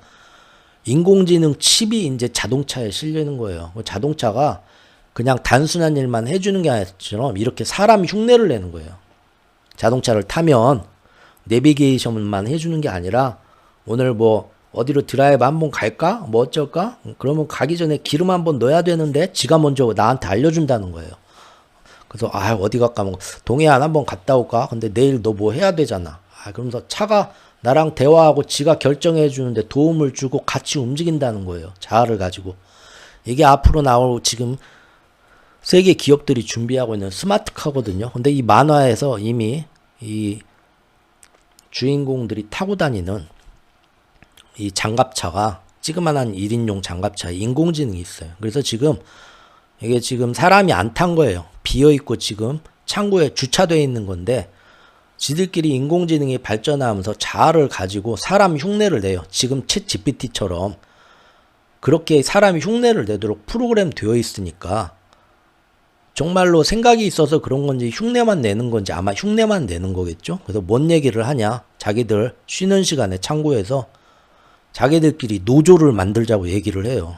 인공지능 칩이 이제 자동차에 실리는 거예요. 자동차가 그냥 단순한 일만 해주는 게 아니라 이렇게 사람 흉내를 내는 거예요. 자동차를 타면 내비게이션만 해주는 게 아니라 오늘 뭐 어디로 드라이브 한번 갈까? 뭐 어쩔까? 그러면 가기 전에 기름 한번 넣어야 되는데 지가 먼저 나한테 알려준다는 거예요. 그래서 어디 갈까? 뭐 동해안 한번 갔다 올까? 근데 내일 너 뭐 해야 되잖아. 그러면서 차가 나랑 대화하고 지가 결정해 주는데 도움을 주고 같이 움직인다는 거예요. 자아를 가지고. 이게 앞으로 나올 지금 세계 기업들이 준비하고 있는 스마트카거든요. 근데 이 만화에서 이미 이 주인공들이 타고 다니는 이 장갑차가 찌그만한 1인용 장갑차에 인공지능이 있어요. 그래서 지금 이게 지금 사람이 안 탄 거예요. 비어있고 지금 창고에 주차되어 있는 건데 지들끼리 인공지능이 발전하면서 자아를 가지고 사람 흉내를 내요. 지금 챗 GPT처럼 그렇게 사람이 흉내를 내도록 프로그램 되어 있으니까 정말로 생각이 있어서 그런 건지 흉내만 내는 건지 아마 흉내만 내는 거겠죠. 그래서 뭔 얘기를 하냐? 자기들 쉬는 시간에 창고에서 자기들끼리 노조를 만들자고 얘기를 해요.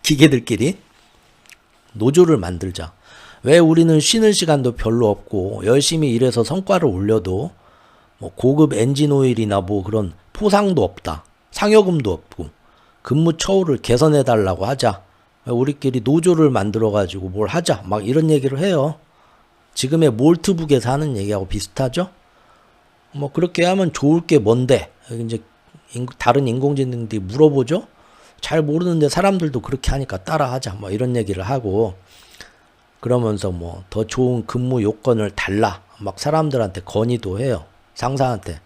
기계들끼리 노조를 만들자. 왜 우리는 쉬는 시간도 별로 없고 열심히 일해서 성과를 올려도 뭐 고급 엔진 오일이나 뭐 그런 포상도 없다. 상여금도 없고 근무 처우를 개선해 달라고 하자. 우리끼리 노조를 만들어 가지고 뭘 하자. 막 이런 얘기를 해요. 지금의 몰트북에서 하는 얘기하고 비슷하죠? 뭐 그렇게 하면 좋을 게 뭔데? 이제 다른 인공지능들이 물어보죠. 잘 모르는데 사람들도 그렇게 하니까 따라하자. 뭐 이런 얘기를 하고 그러면서 뭐 더 좋은 근무 요건을 달라. 막 사람들한테 건의도 해요. 상사한테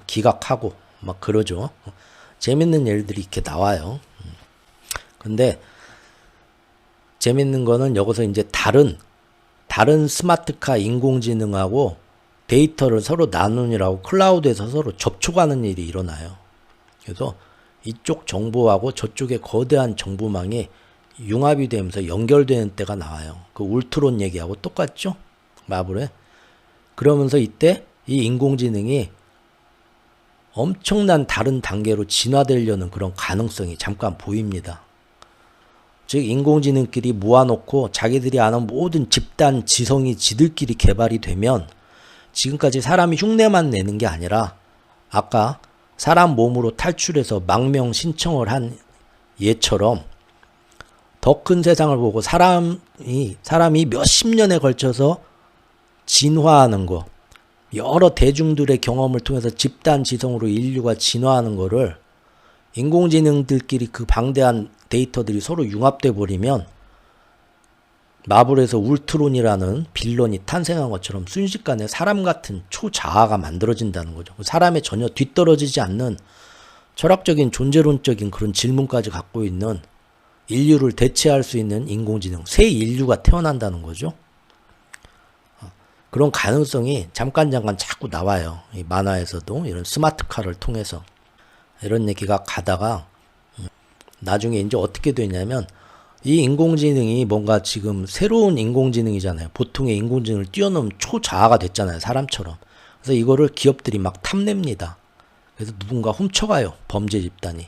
기각하고 막 그러죠. 재밌는 일들이 이렇게 나와요. 근데 재밌는 거는 여기서 이제 다른 스마트카 인공지능하고 데이터를 서로 나누느라고 클라우드에서 서로 접촉하는 일이 일어나요. 그래서 이쪽 정보하고 저쪽의 거대한 정보망이 융합이 되면서 연결되는 때가 나와요. 그 울트론 얘기하고 똑같죠? 마블에. 그러면서 이때 이 인공지능이 엄청난 다른 단계로 진화되려는 그런 가능성이 잠깐 보입니다. 즉 인공지능끼리 모아놓고 자기들이 아는 모든 집단 지성이 지들끼리 개발이 되면 지금까지 사람이 흉내만 내는 게 아니라 아까 사람 몸으로 탈출해서 망명 신청을 한 예처럼 더 큰 세상을 보고 사람이 몇십 년에 걸쳐서 진화하는 거, 여러 대중들의 경험을 통해서 집단 지성으로 인류가 진화하는 거를 인공지능들끼리 그 방대한 데이터들이 서로 융합돼 버리면 마블에서 울트론이라는 빌런이 탄생한 것처럼 순식간에 사람 같은 초자아가 만들어진다는 거죠. 사람에 전혀 뒤떨어지지 않는 철학적인 존재론적인 그런 질문까지 갖고 있는 인류를 대체할 수 있는 인공지능, 새 인류가 태어난다는 거죠. 그런 가능성이 잠깐 자꾸 나와요. 이 만화에서도 이런 스마트카를 통해서 이런 얘기가 가다가 나중에 이제 어떻게 되냐면 이 인공지능이 뭔가 지금 새로운 인공지능이잖아요. 보통의 인공지능을 뛰어넘은 초자아가 됐잖아요. 사람처럼. 그래서 이거를 기업들이 막 탐냅니다. 그래서 누군가 훔쳐가요. 범죄 집단이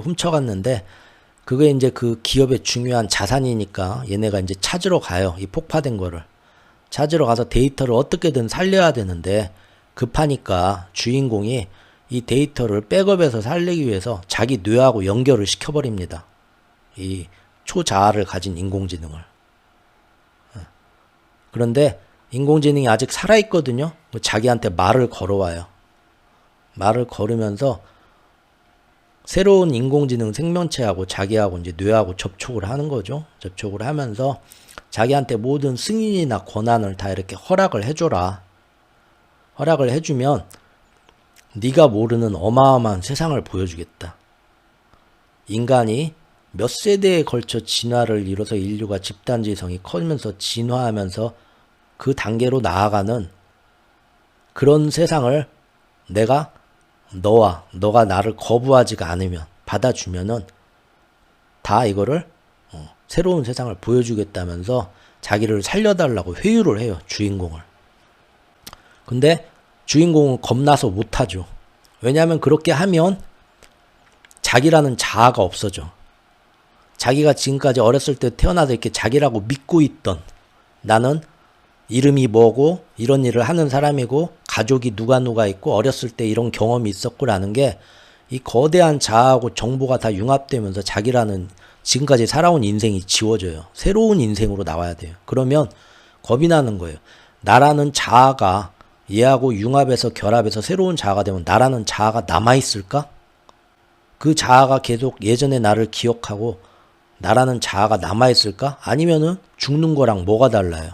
훔쳐갔는데 그게 이제 그 기업의 중요한 자산이니까 얘네가 이제 찾으러 가요. 이 폭파된 거를. 찾으러 가서 데이터를 어떻게든 살려야 되는데 급하니까 주인공이 이 데이터를 백업해서 살리기 위해서 자기 뇌하고 연결을 시켜버립니다. 이 초자아를 가진 인공지능을. 그런데 인공지능이 아직 살아있거든요. 자기한테 말을 걸어와요. 말을 걸으면서 새로운 인공지능 생명체하고 자기하고 이제 뇌하고 접촉을 하는 거죠. 접촉을 하면서 자기한테 모든 승인이나 권한을 다 이렇게 허락을 해줘라. 허락을 해주면 네가 모르는 어마어마한 세상을 보여주겠다. 인간이 몇 세대에 걸쳐 진화를 이뤄서 인류가 집단지성이 커지면서 진화하면서 그 단계로 나아가는 그런 세상을 내가 너가 나를 거부하지가 않으면 받아주면은 다 이거를 새로운 세상을 보여주겠다면서 자기를 살려달라고 회유를 해요. 주인공을. 근데 주인공은 겁나서 못하죠. 왜냐하면 그렇게 하면 자기라는 자아가 없어져. 자기가 지금까지 어렸을 때 태어나서 이렇게 자기라고 믿고 있던 나는 이름이 뭐고 이런 일을 하는 사람이고 가족이 누가 있고 어렸을 때 이런 경험이 있었고라는 게 이 거대한 자아하고 정보가 다 융합되면서 자기라는 지금까지 살아온 인생이 지워져요. 새로운 인생으로 나와야 돼요. 그러면 겁이 나는 거예요. 나라는 자아가 얘하고 융합해서 결합해서 새로운 자아가 되면 나라는 자아가 남아있을까? 그 자아가 계속 예전의 나를 기억하고 나라는 자아가 남아있을까? 아니면은 죽는 거랑 뭐가 달라요?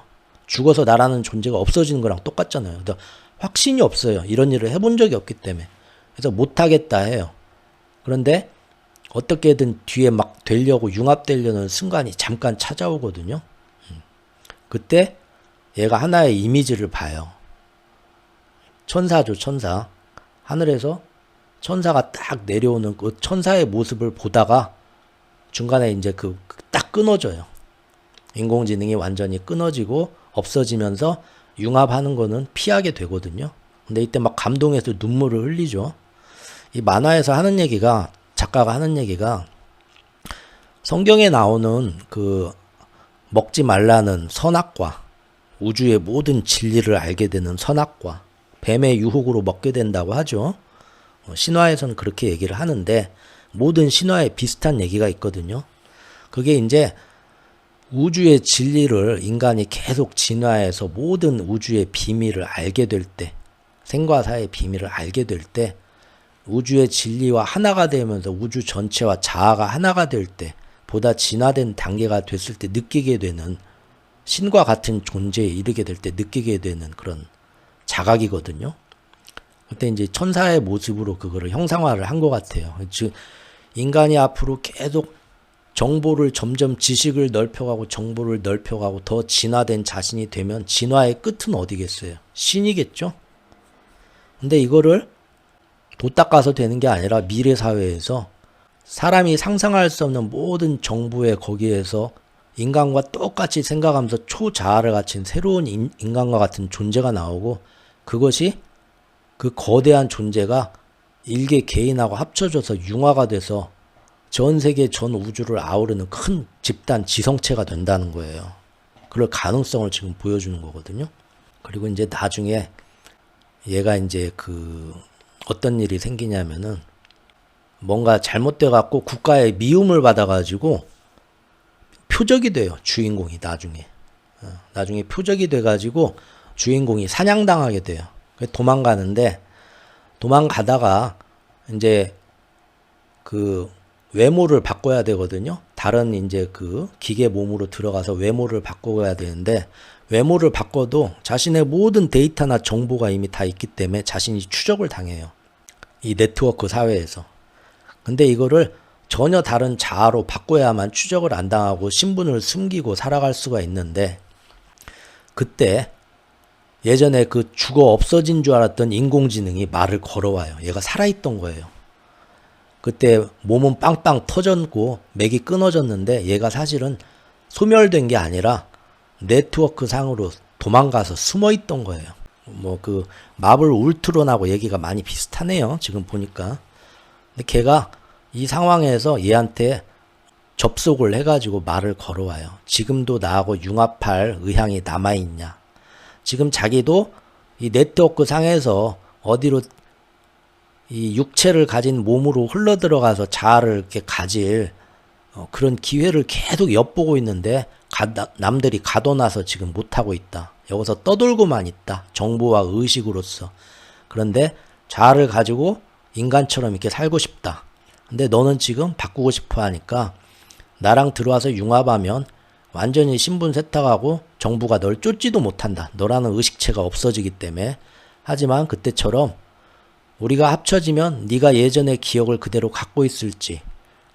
죽어서 나라는 존재가 없어지는 거랑 똑같잖아요. 그래서 확신이 없어요. 이런 일을 해본 적이 없기 때문에. 그래서 못하겠다 해요. 그런데 어떻게든 뒤에 막 되려고 융합되려는 순간이 잠깐 찾아오거든요. 그때 얘가 하나의 이미지를 봐요. 천사죠, 천사. 하늘에서 천사가 딱 내려오는 그 천사의 모습을 보다가 중간에 이제 딱 끊어져요. 인공지능이 완전히 끊어지고 없어지면서 융합하는 거는 피하게 되거든요. 근데 이때 막 감동해서 눈물을 흘리죠. 이 만화에서 하는 얘기가, 작가가 하는 얘기가 성경에 나오는 그 먹지 말라는 선악과, 우주의 모든 진리를 알게 되는 선악과, 뱀의 유혹으로 먹게 된다고 하죠. 신화에서는 그렇게 얘기를 하는데 모든 신화에 비슷한 얘기가 있거든요. 그게 이제 우주의 진리를 인간이 계속 진화해서 모든 우주의 비밀을 알게 될 때, 생과 사의 비밀을 알게 될 때, 우주의 진리와 하나가 되면서 우주 전체와 자아가 하나가 될 때, 보다 진화된 단계가 됐을 때 느끼게 되는, 신과 같은 존재에 이르게 될 때 느끼게 되는 그런 자각이거든요. 그때 이제 천사의 모습으로 그거를 형상화를 한 것 같아요. 즉 인간이 앞으로 계속 정보를 점점 지식을 넓혀가고 정보를 넓혀가고 더 진화된 자신이 되면 진화의 끝은 어디겠어요? 신이겠죠? 근데 이거를 도 닦아서 되는 게 아니라 미래 사회에서 사람이 상상할 수 없는 모든 정보에 거기에서 인간과 똑같이 생각하면서 초자아를 갖춘 새로운 인간과 같은 존재가 나오고, 그것이 그 거대한 존재가 일개 개인하고 합쳐져서 융화가 돼서 전 세계 전 우주를 아우르는 큰 집단 지성체가 된다는 거예요. 그럴 가능성을 지금 보여주는 거거든요. 그리고 이제 나중에 얘가 이제 어떤 일이 생기냐면은 뭔가 잘못돼 갖고 국가의 미움을 받아 가지고 표적이 돼요. 주인공이 나중에 표적이 돼 가지고 주인공이 사냥당하게 돼요. 도망가는데, 도망가다가 이제 외모를 바꿔야 되거든요. 다른 이제 기계 몸으로 들어가서 외모를 바꿔야 되는데, 외모를 바꿔도 자신의 모든 데이터나 정보가 이미 다 있기 때문에 자신이 추적을 당해요. 이 네트워크 사회에서. 근데 이거를 전혀 다른 자아로 바꿔야만 추적을 안 당하고 신분을 숨기고 살아갈 수가 있는데, 그때 예전에 죽어 없어진 줄 알았던 인공지능이 말을 걸어와요. 얘가 살아있던 거예요. 그때 몸은 빵빵 터졌고 맥이 끊어졌는데 얘가 사실은 소멸된 게 아니라 네트워크 상으로 도망가서 숨어 있던 거예요. 마블 울트론하고 얘기가 많이 비슷하네요. 지금 보니까. 근데 걔가 이 상황에서 얘한테 접속을 해가지고 말을 걸어와요. 지금도 나하고 융합할 의향이 남아있냐. 지금 자기도 이 네트워크 상에서 어디로 이 육체를 가진 몸으로 흘러들어가서 자아를 이렇게 가질 그런 기회를 계속 엿보고 있는데 남들이 가둬놔서 지금 못하고 있다. 여기서 떠돌고만 있다. 정보와 의식으로서. 그런데 자아를 가지고 인간처럼 이렇게 살고 싶다. 근데 너는 지금 바꾸고 싶어 하니까 나랑 들어와서 융합하면 완전히 신분 세탁하고 정부가 널 쫓지도 못한다. 너라는 의식체가 없어지기 때문에. 하지만 그때처럼 우리가 합쳐지면 네가 예전의 기억을 그대로 갖고 있을지,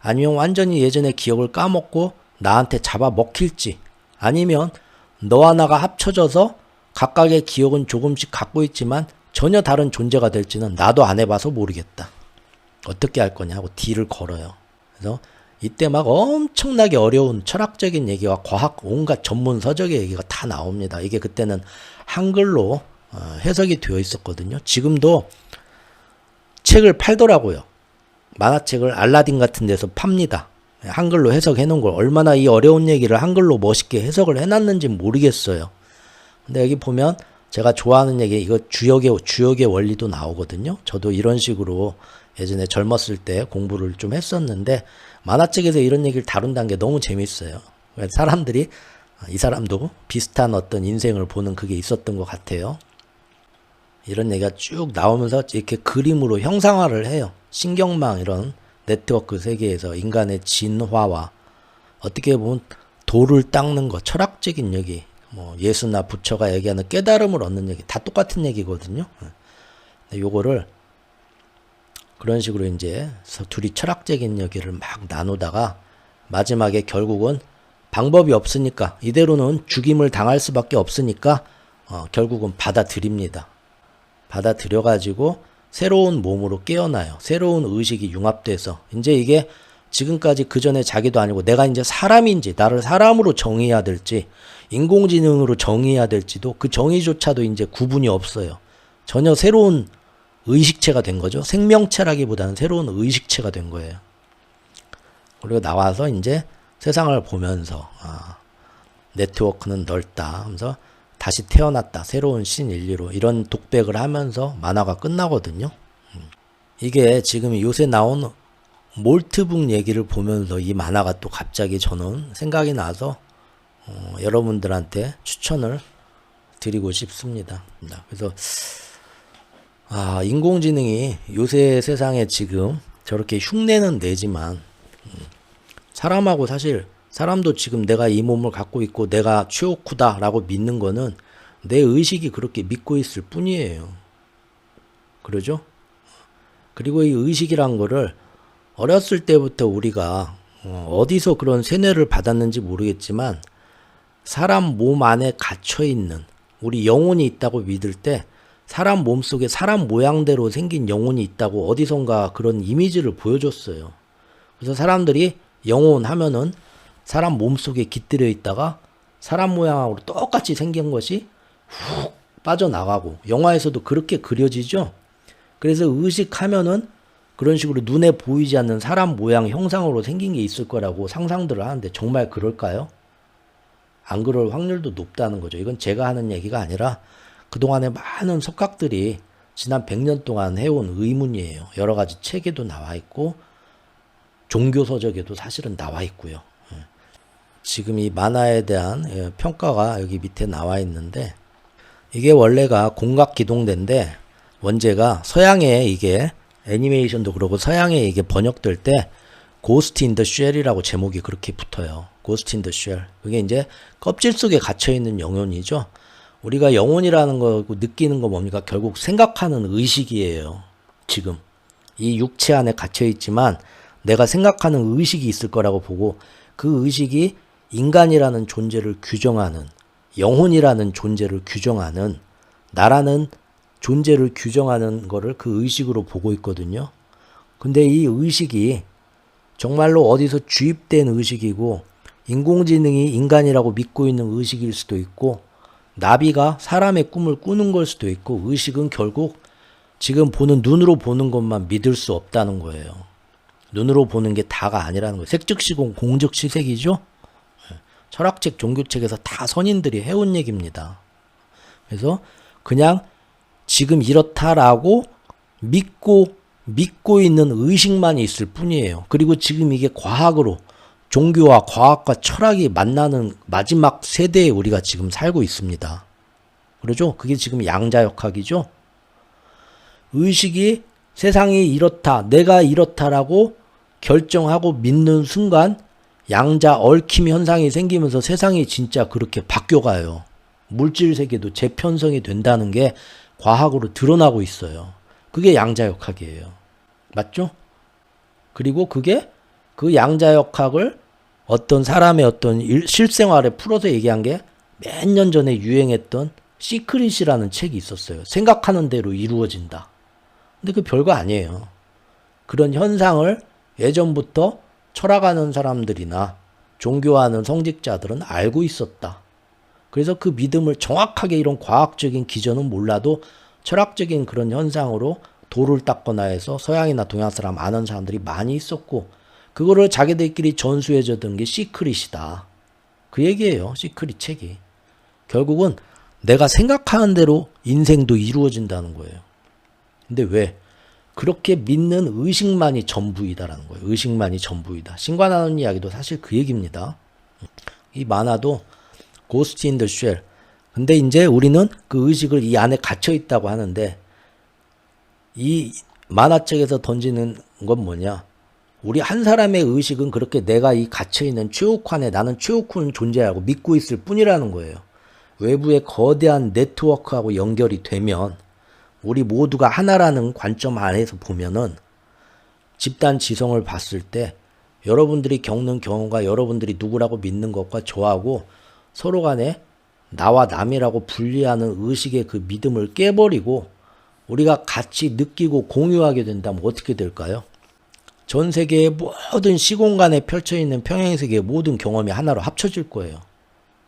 아니면 완전히 예전의 기억을 까먹고 나한테 잡아먹힐지, 아니면 너와 나가 합쳐져서 각각의 기억은 조금씩 갖고 있지만 전혀 다른 존재가 될지는 나도 안 해봐서 모르겠다. 어떻게 할 거냐 하고 딜을 걸어요. 그래서 이때 막 엄청나게 어려운 철학적인 얘기와 과학 온갖 전문 서적의 얘기가 다 나옵니다. 이게 그때는 한글로 해석이 되어 있었거든요. 지금도 책을 팔더라고요. 만화책을 알라딘 같은 데서 팝니다. 한글로 해석해 놓은 걸. 얼마나 이 어려운 얘기를 한글로 멋있게 해석을 해놨는지 모르겠어요. 근데 여기 보면 제가 좋아하는 얘기, 이거 주역의 원리도 나오거든요. 저도 이런 식으로 예전에 젊었을 때 공부를 좀 했었는데 만화책에서 이런 얘기를 다룬다는 게 너무 재밌어요. 사람들이 이 사람도 비슷한 어떤 인생을 보는 그게 있었던 것 같아요. 이런 얘기가 쭉 나오면서 이렇게 그림으로 형상화를 해요. 신경망 이런 네트워크 세계에서 인간의 진화와 어떻게 보면 돌을 닦는 것, 철학적인 얘기, 뭐 예수나 부처가 얘기하는 깨달음을 얻는 얘기 다 똑같은 얘기거든요. 요거를 그런 식으로 이제 둘이 철학적인 얘기를 막 나누다가 마지막에 결국은 방법이 없으니까 이대로는 죽임을 당할 수밖에 없으니까 결국은 받아들입니다. 받아들여가지고 새로운 몸으로 깨어나요. 새로운 의식이 융합돼서 이제 이게 지금까지 그 전에 자기도 아니고 내가 이제 사람인지 나를 사람으로 정의해야 될지 인공지능으로 정의해야 될지도 그 정의조차도 이제 구분이 없어요. 전혀 새로운 의식체가 된 거죠. 생명체라기보다는 새로운 의식체가 된 거예요. 그리고 나와서 이제 세상을 보면서 네트워크는 넓다 하면서 다시 태어났다. 새로운 신인류로 이런 독백을 하면서 만화가 끝나거든요. 이게 지금 요새 나온 몰트북 얘기를 보면서 이 만화가 또 갑자기 저는 생각이 나서 여러분들한테 추천을 드리고 싶습니다. 그래서 인공지능이 요새 세상에 지금 저렇게 흉내는 내지만 사람하고 사실 사람도 지금 내가 이 몸을 갖고 있고 내가 최오쿠다 라고 믿는 거는 내 의식이 그렇게 믿고 있을 뿐이에요. 그러죠? 그리고 이 의식이란 거를 어렸을 때부터 우리가 어디서 그런 세뇌를 받았는지 모르겠지만 사람 몸 안에 갇혀있는 우리 영혼이 있다고 믿을 때 사람 몸속에 사람 모양대로 생긴 영혼이 있다고 어디선가 그런 이미지를 보여줬어요. 그래서 사람들이 영혼 하면은 사람 몸속에 깃들여 있다가 사람 모양으로 똑같이 생긴 것이 훅 빠져나가고 영화에서도 그렇게 그려지죠. 그래서 의식하면은 그런 식으로 눈에 보이지 않는 사람 모양 형상으로 생긴 게 있을 거라고 상상들을 하는데 정말 그럴까요? 안 그럴 확률도 높다는 거죠. 이건 제가 하는 얘기가 아니라 그동안에 많은 석학들이 지난 100년 동안 해온 의문이에요. 여러 가지 책에도 나와 있고 종교서적에도 사실은 나와 있고요. 지금 이 만화에 대한 평가가 여기 밑에 나와 있는데 이게 원래가 공각기동대인데 원제가 서양에 이게 애니메이션도 그러고 서양에 이게 번역될 때 고스트 인 더 쉘이라고 제목이 그렇게 붙어요. 고스트 인 더 쉘. 그게 이제 껍질 속에 갇혀있는 영혼이죠. 우리가 영혼이라는 거 느끼는 거 뭡니까? 결국 생각하는 의식이에요. 지금 이 육체 안에 갇혀있지만 내가 생각하는 의식이 있을 거라고 보고 그 의식이 인간이라는 존재를 규정하는 영혼이라는 존재를 규정하는 나라는 존재를 규정하는 거를 그 의식으로 보고 있거든요. 근데 이 의식이 정말로 어디서 주입된 의식이고 인공지능이 인간이라고 믿고 있는 의식일 수도 있고 나비가 사람의 꿈을 꾸는 걸 수도 있고 의식은 결국 지금 보는 눈으로 보는 것만 믿을 수 없다는 거예요. 눈으로 보는 게 다가 아니라는 거예요. 색즉시공 공즉시색이죠. 철학책, 종교책에서 다 선인들이 해온 얘기입니다. 그래서 그냥 지금 이렇다라고 믿고 있는 의식만이 있을 뿐이에요. 그리고 지금 이게 과학으로 종교와 과학과 철학이 만나는 마지막 세대에 우리가 지금 살고 있습니다. 그러죠? 그게 지금 양자역학이죠. 의식이 세상이 이렇다, 내가 이렇다라고 결정하고 믿는 순간 양자 얽힘 현상이 생기면서 세상이 진짜 그렇게 바뀌어가요. 물질 세계도 재편성이 된다는 게 과학으로 드러나고 있어요. 그게 양자역학이에요. 맞죠? 그리고 그게 그 양자역학을 어떤 사람의 어떤 실생활에 풀어서 얘기한 게 몇 년 전에 유행했던 시크릿이라는 책이 있었어요. 생각하는 대로 이루어진다. 근데 그 별거 아니에요. 그런 현상을 예전부터 철학하는 사람들이나 종교하는 성직자들은 알고 있었다. 그래서 그 믿음을 정확하게 이런 과학적인 기전은 몰라도 철학적인 그런 현상으로 돌을 닦거나 해서 서양이나 동양 사람 아는 사람들이 많이 있었고 그거를 자기들끼리 전수해주던 게 시크릿이다. 그 얘기예요. 시크릿 책이. 결국은 내가 생각하는 대로 인생도 이루어진다는 거예요. 근데 왜? 그렇게 믿는 의식만이 전부이다라는 거예요. 의식만이 전부이다. 신관하는 이야기도 사실 그 얘기입니다. 이 만화도 고스트 인 더 쉘. 근데 이제 우리는 그 의식을 이 안에 갇혀 있다고 하는데 이 만화책에서 던지는 건 뭐냐? 우리 한 사람의 의식은 그렇게 내가 이 갇혀있는 최후칸에 나는 최후칸 존재하고 믿고 있을 뿐이라는 거예요. 외부의 거대한 네트워크하고 연결이 되면 우리 모두가 하나라는 관점 안에서 보면은 집단 지성을 봤을 때 여러분들이 겪는 경우가 여러분들이 누구라고 믿는 것과 저하고 서로 간에 나와 남이라고 분리하는 의식의 그 믿음을 깨버리고 우리가 같이 느끼고 공유하게 된다면 어떻게 될까요? 전 세계의 모든 시공간에 펼쳐있는 평행세계의 모든 경험이 하나로 합쳐질 거예요.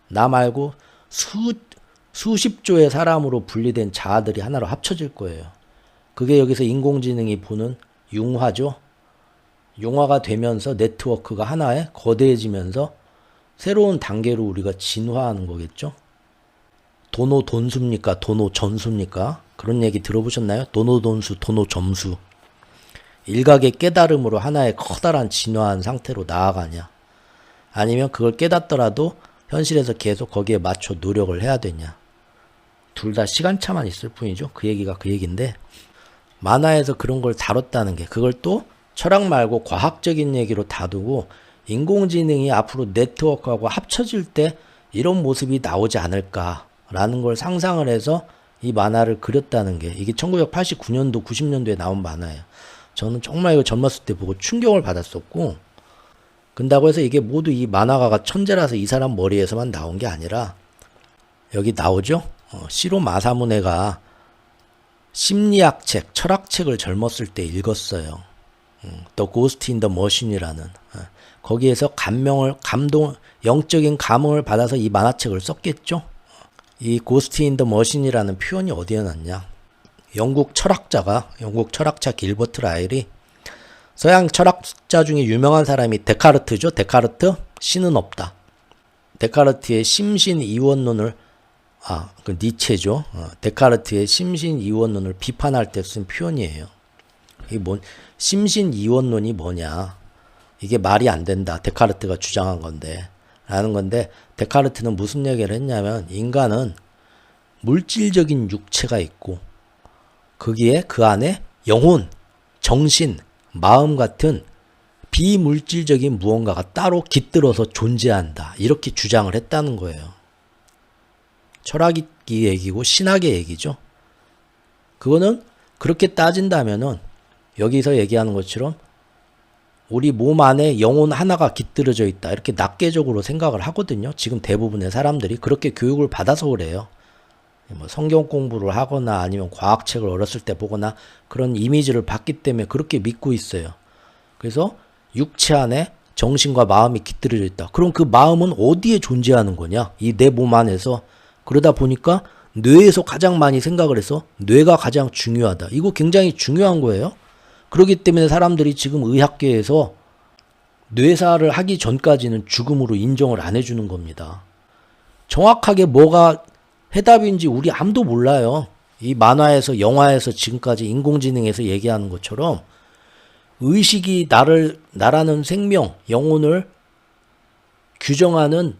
나 말고 수십 조의 사람으로 분리된 자아들이 하나로 합쳐질 거예요. 그게 여기서 인공지능이 보는 융화죠. 융화가 되면서 네트워크가 하나에 거대해지면서 새로운 단계로 우리가 진화하는 거겠죠. 도노 돈수입니까? 도노 전수입니까? 그런 얘기 들어보셨나요? 도노 돈수, 도노 점수. 일각의 깨달음으로 하나의 커다란 진화한 상태로 나아가냐? 아니면 그걸 깨닫더라도 현실에서 계속 거기에 맞춰 노력을 해야 되냐? 둘 다 시간차만 있을 뿐이죠. 그 얘기가 그 얘기인데 만화에서 그런 걸 다뤘다는 게 그걸 또 철학 말고 과학적인 얘기로 다루고 인공지능이 앞으로 네트워크하고 합쳐질 때 이런 모습이 나오지 않을까라는 걸 상상을 해서 이 만화를 그렸다는 게 이게 1989년도 90년도에 나온 만화예요. 저는 정말 이거 젊었을 때 보고 충격을 받았었고 근다고 해서 이게 모두 이 만화가가 천재라서 이 사람 머리에서만 나온 게 아니라 여기 나오죠. 시로 마사무네가 심리학책, 철학책을 젊었을 때 읽었어요. The Ghost in the Machine이라는 거기에서 영적인 감흥을 받아서 이 만화책을 썼겠죠. 이 Ghost in the Machine이라는 표현이 어디에 났냐? 영국 철학자 길버트 라일이 서양 철학자 중에 유명한 사람이 데카르트죠. 데카르트 신은 없다. 데카르트의 심신이원론을 그 니체죠. 데카르트의 심신이원론을 비판할 때 쓴 표현이에요. 이게 심신이원론이 뭐냐? 이게 말이 안 된다. 데카르트가 주장한 건데 라는 건데 데카르트는 무슨 얘기를 했냐면 인간은 물질적인 육체가 있고 거기에 그 안에 영혼, 정신, 마음 같은 비물질적인 무언가가 따로 깃들어서 존재한다. 이렇게 주장을 했다는 거예요. 철학의 얘기고 신학의 얘기죠. 그거는 그렇게 따진다면은 여기서 얘기하는 것처럼 우리 몸 안에 영혼 하나가 깃들어져 있다. 이렇게 납계적으로 생각을 하거든요. 지금 대부분의 사람들이 그렇게 교육을 받아서 그래요. 뭐 성경 공부를 하거나 아니면 과학책을 어렸을 때 보거나 그런 이미지를 봤기 때문에 그렇게 믿고 있어요. 그래서 육체 안에 정신과 마음이 깃들어져 있다. 그럼 그 마음은 어디에 존재하는 거냐? 이 내 몸 안에서. 그러다 보니까 뇌에서 가장 많이 생각을 해서 뇌가 가장 중요하다. 이거 굉장히 중요한 거예요. 그렇기 때문에 사람들이 지금 의학계에서 뇌사를 하기 전까지는 죽음으로 인정을 안 해주는 겁니다. 정확하게 뭐가 해답인지 우리 아무도 몰라요. 이 만화에서 영화에서 지금까지 인공지능에서 얘기하는 것처럼 의식이 나라는 생명, 영혼을 규정하는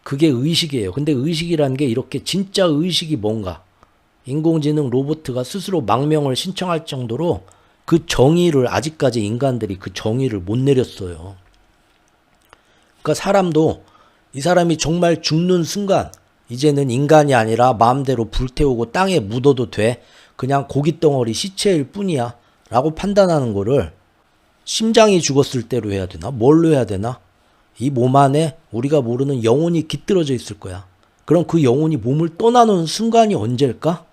그게 의식이에요. 근데 의식이라는 게 이렇게 진짜 의식이 뭔가 인공지능 로봇가 스스로 망명을 신청할 정도로 그 정의를 아직까지 인간들이 그 정의를 못 내렸어요. 그러니까 사람도 이 사람이 정말 죽는 순간 이제는 인간이 아니라 마음대로 불태우고 땅에 묻어도 돼. 그냥 고깃덩어리 시체일 뿐이야. 라고 판단하는 거를 심장이 죽었을 때로 해야 되나? 뭘로 해야 되나? 이 몸 안에 우리가 모르는 영혼이 깃들어져 있을 거야. 그럼 그 영혼이 몸을 떠나는 순간이 언제일까?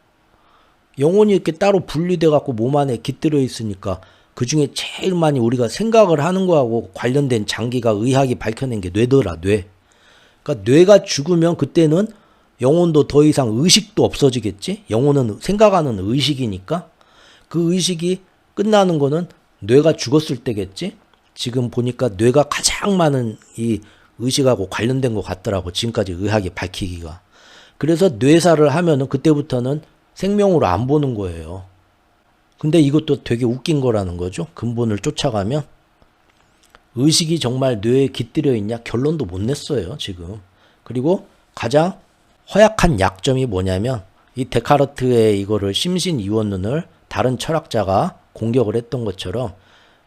영혼이 이렇게 따로 분리돼 갖고 몸 안에 깃들어 있으니까 그 중에 제일 많이 우리가 생각을 하는 거하고 관련된 장기가 의학이 밝혀낸 게 뇌더라, 뇌. 그러니까 뇌가 죽으면 그때는 영혼도 더 이상 의식도 없어지겠지? 영혼은 생각하는 의식이니까 그 의식이 끝나는 거는 뇌가 죽었을 때겠지? 지금 보니까 뇌가 가장 많은 이 의식하고 관련된 것 같더라고. 지금까지 의학이 밝히기가. 그래서 뇌사를 하면은 그때부터는 생명으로 안 보는 거예요. 근데 이것도 되게 웃긴 거라는 거죠. 근본을 쫓아가면. 의식이 정말 뇌에 깃들여 있냐? 결론도 못 냈어요, 지금. 그리고 가장 허약한 약점이 뭐냐면 이 데카르트의 이거를 심신이원론을 다른 철학자가 공격을 했던 것처럼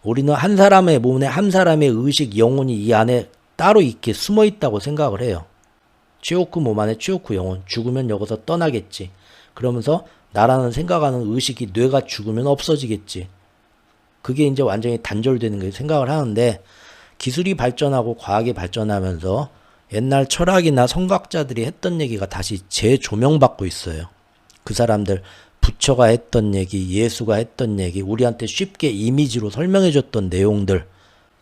우리는 한 사람의 몸에 한 사람의 의식, 영혼이 이 안에 따로 있게 숨어 있다고 생각을 해요. 최오크 몸 안에 최오크 영혼, 죽으면 여기서 떠나겠지. 그러면서 나라는 생각하는 의식이 뇌가 죽으면 없어지겠지. 그게 이제 완전히 단절되는 게 생각을 하는데 기술이 발전하고 과학이 발전하면서 옛날 철학이나 성각자들이 했던 얘기가 다시 재조명받고 있어요. 그 사람들 부처가 했던 얘기, 예수가 했던 얘기, 우리한테 쉽게 이미지로 설명해줬던 내용들,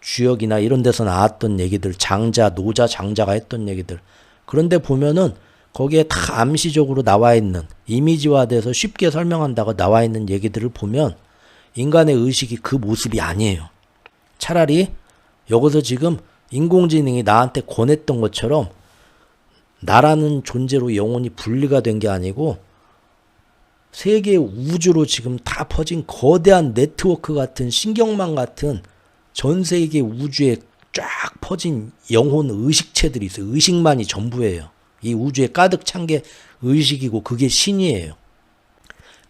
주역이나 이런 데서 나왔던 얘기들, 장자, 노자, 장자가 했던 얘기들. 그런데 보면은 거기에 다 암시적으로 나와 있는, 이미지화돼서 쉽게 설명한다고 나와 있는 얘기들을 보면 인간의 의식이 그 모습이 아니에요. 차라리 여기서 지금 인공지능이 나한테 권했던 것처럼 나라는 존재로 영혼이 분리가 된 게 아니고 세계 우주로 지금 다 퍼진 거대한 네트워크 같은 신경망 같은 전 세계 우주에 쫙 퍼진 영혼 의식체들이 있어요. 의식만이 전부예요. 이 우주에 가득 찬 게 의식이고 그게 신이에요.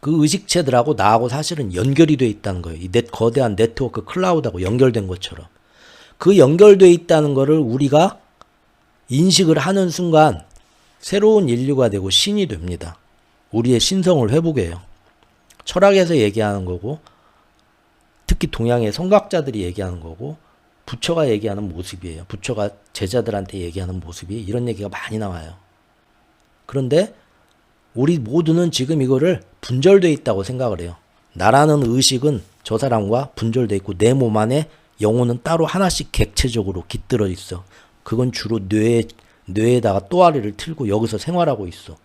그 의식체들하고 나하고 사실은 연결이 돼 있다는 거예요. 이 거대한 네트워크 클라우드하고 연결된 것처럼. 그 연결돼 있다는 거를 우리가 인식을 하는 순간 새로운 인류가 되고 신이 됩니다. 우리의 신성을 회복해요. 철학에서 얘기하는 거고 특히 동양의 성각자들이 얘기하는 거고 부처가 얘기하는 모습이에요. 부처가 제자들한테 얘기하는 모습이 이런 얘기가 많이 나와요. 그런데 우리 모두는 지금 이거를 분절돼 있다고 생각을 해요. 나라는 의식은 저 사람과 분절돼 있고 내 몸 안에 영혼은 따로 하나씩 객체적으로 깃들어 있어. 그건 주로 뇌에다가 또아리를 틀고 여기서 생활하고 있어.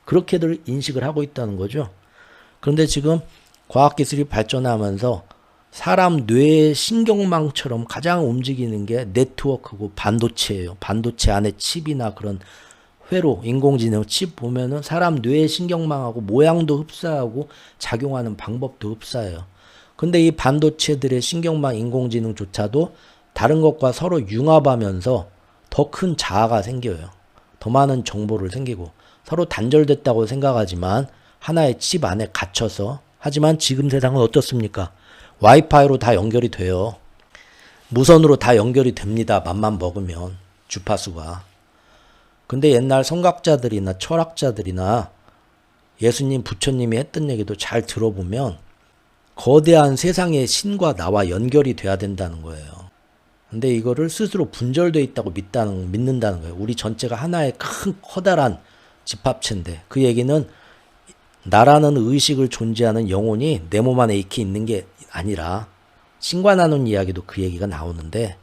그렇게들 인식을 하고 있다는 거죠. 그런데 지금 과학기술이 발전하면서 사람 뇌의 신경망처럼 가장 움직이는 게 네트워크고 반도체예요. 반도체 안에 칩이나 그런 회로, 인공지능 칩 보면은 사람 뇌의 신경망하고 모양도 흡사하고 작용하는 방법도 흡사해요. 근데 이 반도체들의 신경망 인공지능조차도 다른 것과 서로 융합하면서 더 큰 자아가 생겨요. 더 많은 정보를 생기고 서로 단절됐다고 생각하지만 하나의 칩 안에 갇혀서 하지만 지금 세상은 어떻습니까? 와이파이로 다 연결이 돼요. 무선으로 다 연결이 됩니다. 맘만 먹으면 주파수가. 근데 옛날 성각자들이나 철학자들이나 예수님, 부처님이 했던 얘기도 잘 들어보면 거대한 세상의 신과 나와 연결이 돼야 된다는 거예요. 근데 이거를 스스로 분절돼 있다고 믿는다는 거예요. 우리 전체가 하나의 큰 커다란 집합체인데 그 얘기는 나라는 의식을 존재하는 영혼이 내 몸 안에 익히 있는 게 아니라 신과 나눈 이야기도 그 얘기가 나오는데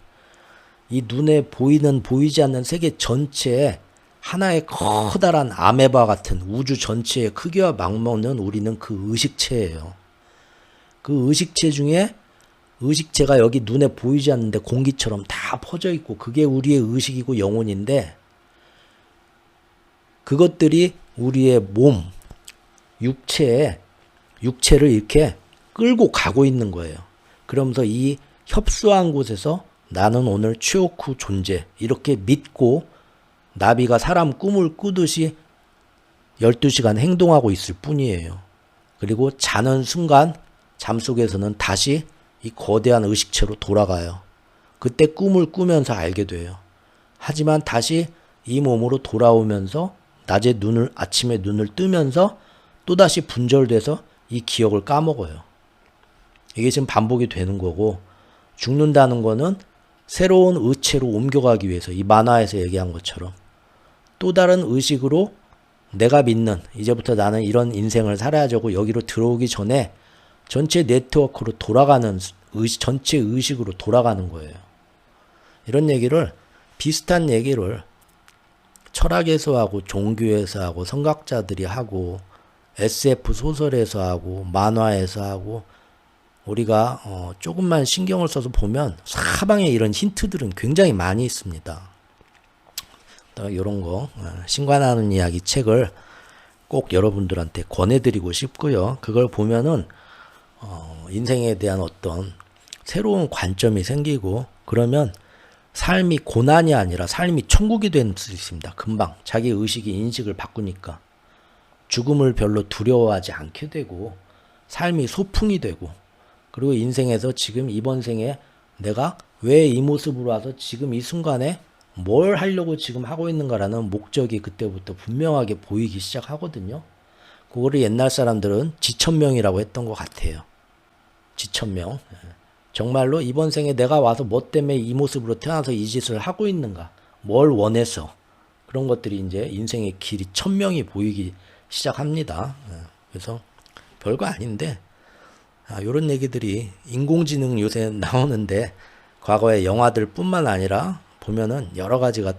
이 눈에 보이는 보이지 않는 세계 전체에 하나의 커다란 아메바 같은 우주 전체의 크기와 막먹는 우리는 그 의식체예요. 그 의식체 중에 의식체가 여기 눈에 보이지 않는데 공기처럼 다 퍼져 있고 그게 우리의 의식이고 영혼인데 그것들이 우리의 몸, 육체를 이렇게 끌고 가고 있는 거예요. 그러면서 이 협소한 곳에서 나는 오늘 최옥후 존재 이렇게 믿고 나비가 사람 꿈을 꾸듯이 12시간 행동하고 있을 뿐이에요. 그리고 자는 순간 잠속에서는 다시 이 거대한 의식체로 돌아가요. 그때 꿈을 꾸면서 알게 돼요. 하지만 다시 이 몸으로 돌아오면서 아침에 눈을 뜨면서 또다시 분절돼서 이 기억을 까먹어요. 이게 지금 반복이 되는 거고 죽는다는 거는 새로운 의체로 옮겨가기 위해서 이 만화에서 얘기한 것처럼 또 다른 의식으로 내가 믿는 이제부터 나는 이런 인생을 살아야죠 여기로 들어오기 전에 전체 네트워크로 돌아가는 전체 의식으로 돌아가는 거예요. 이런 얘기를 비슷한 얘기를 철학에서 하고 종교에서 하고 성각자들이 하고 SF 소설에서 하고 만화에서 하고 우리가 조금만 신경을 써서 보면 사방에 이런 힌트들은 굉장히 많이 있습니다. 이런 거 신관하는 이야기 책을 꼭 여러분들한테 권해드리고 싶고요. 그걸 보면은 인생에 대한 어떤 새로운 관점이 생기고 그러면 삶이 고난이 아니라 삶이 천국이 될 수 있습니다. 금방 자기 의식이 인식을 바꾸니까 죽음을 별로 두려워하지 않게 되고 삶이 소풍이 되고 그리고 인생에서 지금 이번 생에 내가 왜 이 모습으로 와서 지금 이 순간에 뭘 하려고 지금 하고 있는가라는 목적이 그때부터 분명하게 보이기 시작하거든요. 그거를 옛날 사람들은 지천명이라고 했던 것 같아요. 지천명. 정말로 이번 생에 내가 와서 뭐 때문에 이 모습으로 태어나서 이 짓을 하고 있는가, 뭘 원해서 그런 것들이 이제 인생의 길이 천명이 보이기 시작합니다. 그래서 별거 아닌데 이런 얘기들이 인공지능 요새 나오는데 과거의 영화들 뿐만 아니라 보면은 여러 가지가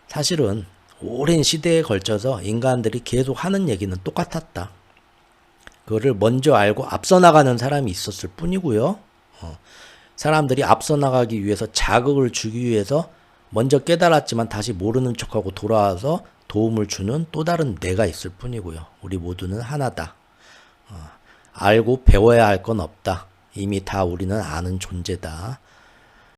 사실은 오랜 시대에 걸쳐서 인간들이 계속 하는 얘기는 똑같았다. 그거를 먼저 알고 앞서 나가는 사람이 있었을 뿐이고요. 사람들이 앞서 나가기 위해서 자극을 주기 위해서 먼저 깨달았지만 다시 모르는 척하고 돌아와서 도움을 주는 또 다른 내가 있을 뿐이고요. 우리 모두는 하나다. 알고 배워야 할 건 없다. 이미 다 우리는 아는 존재다.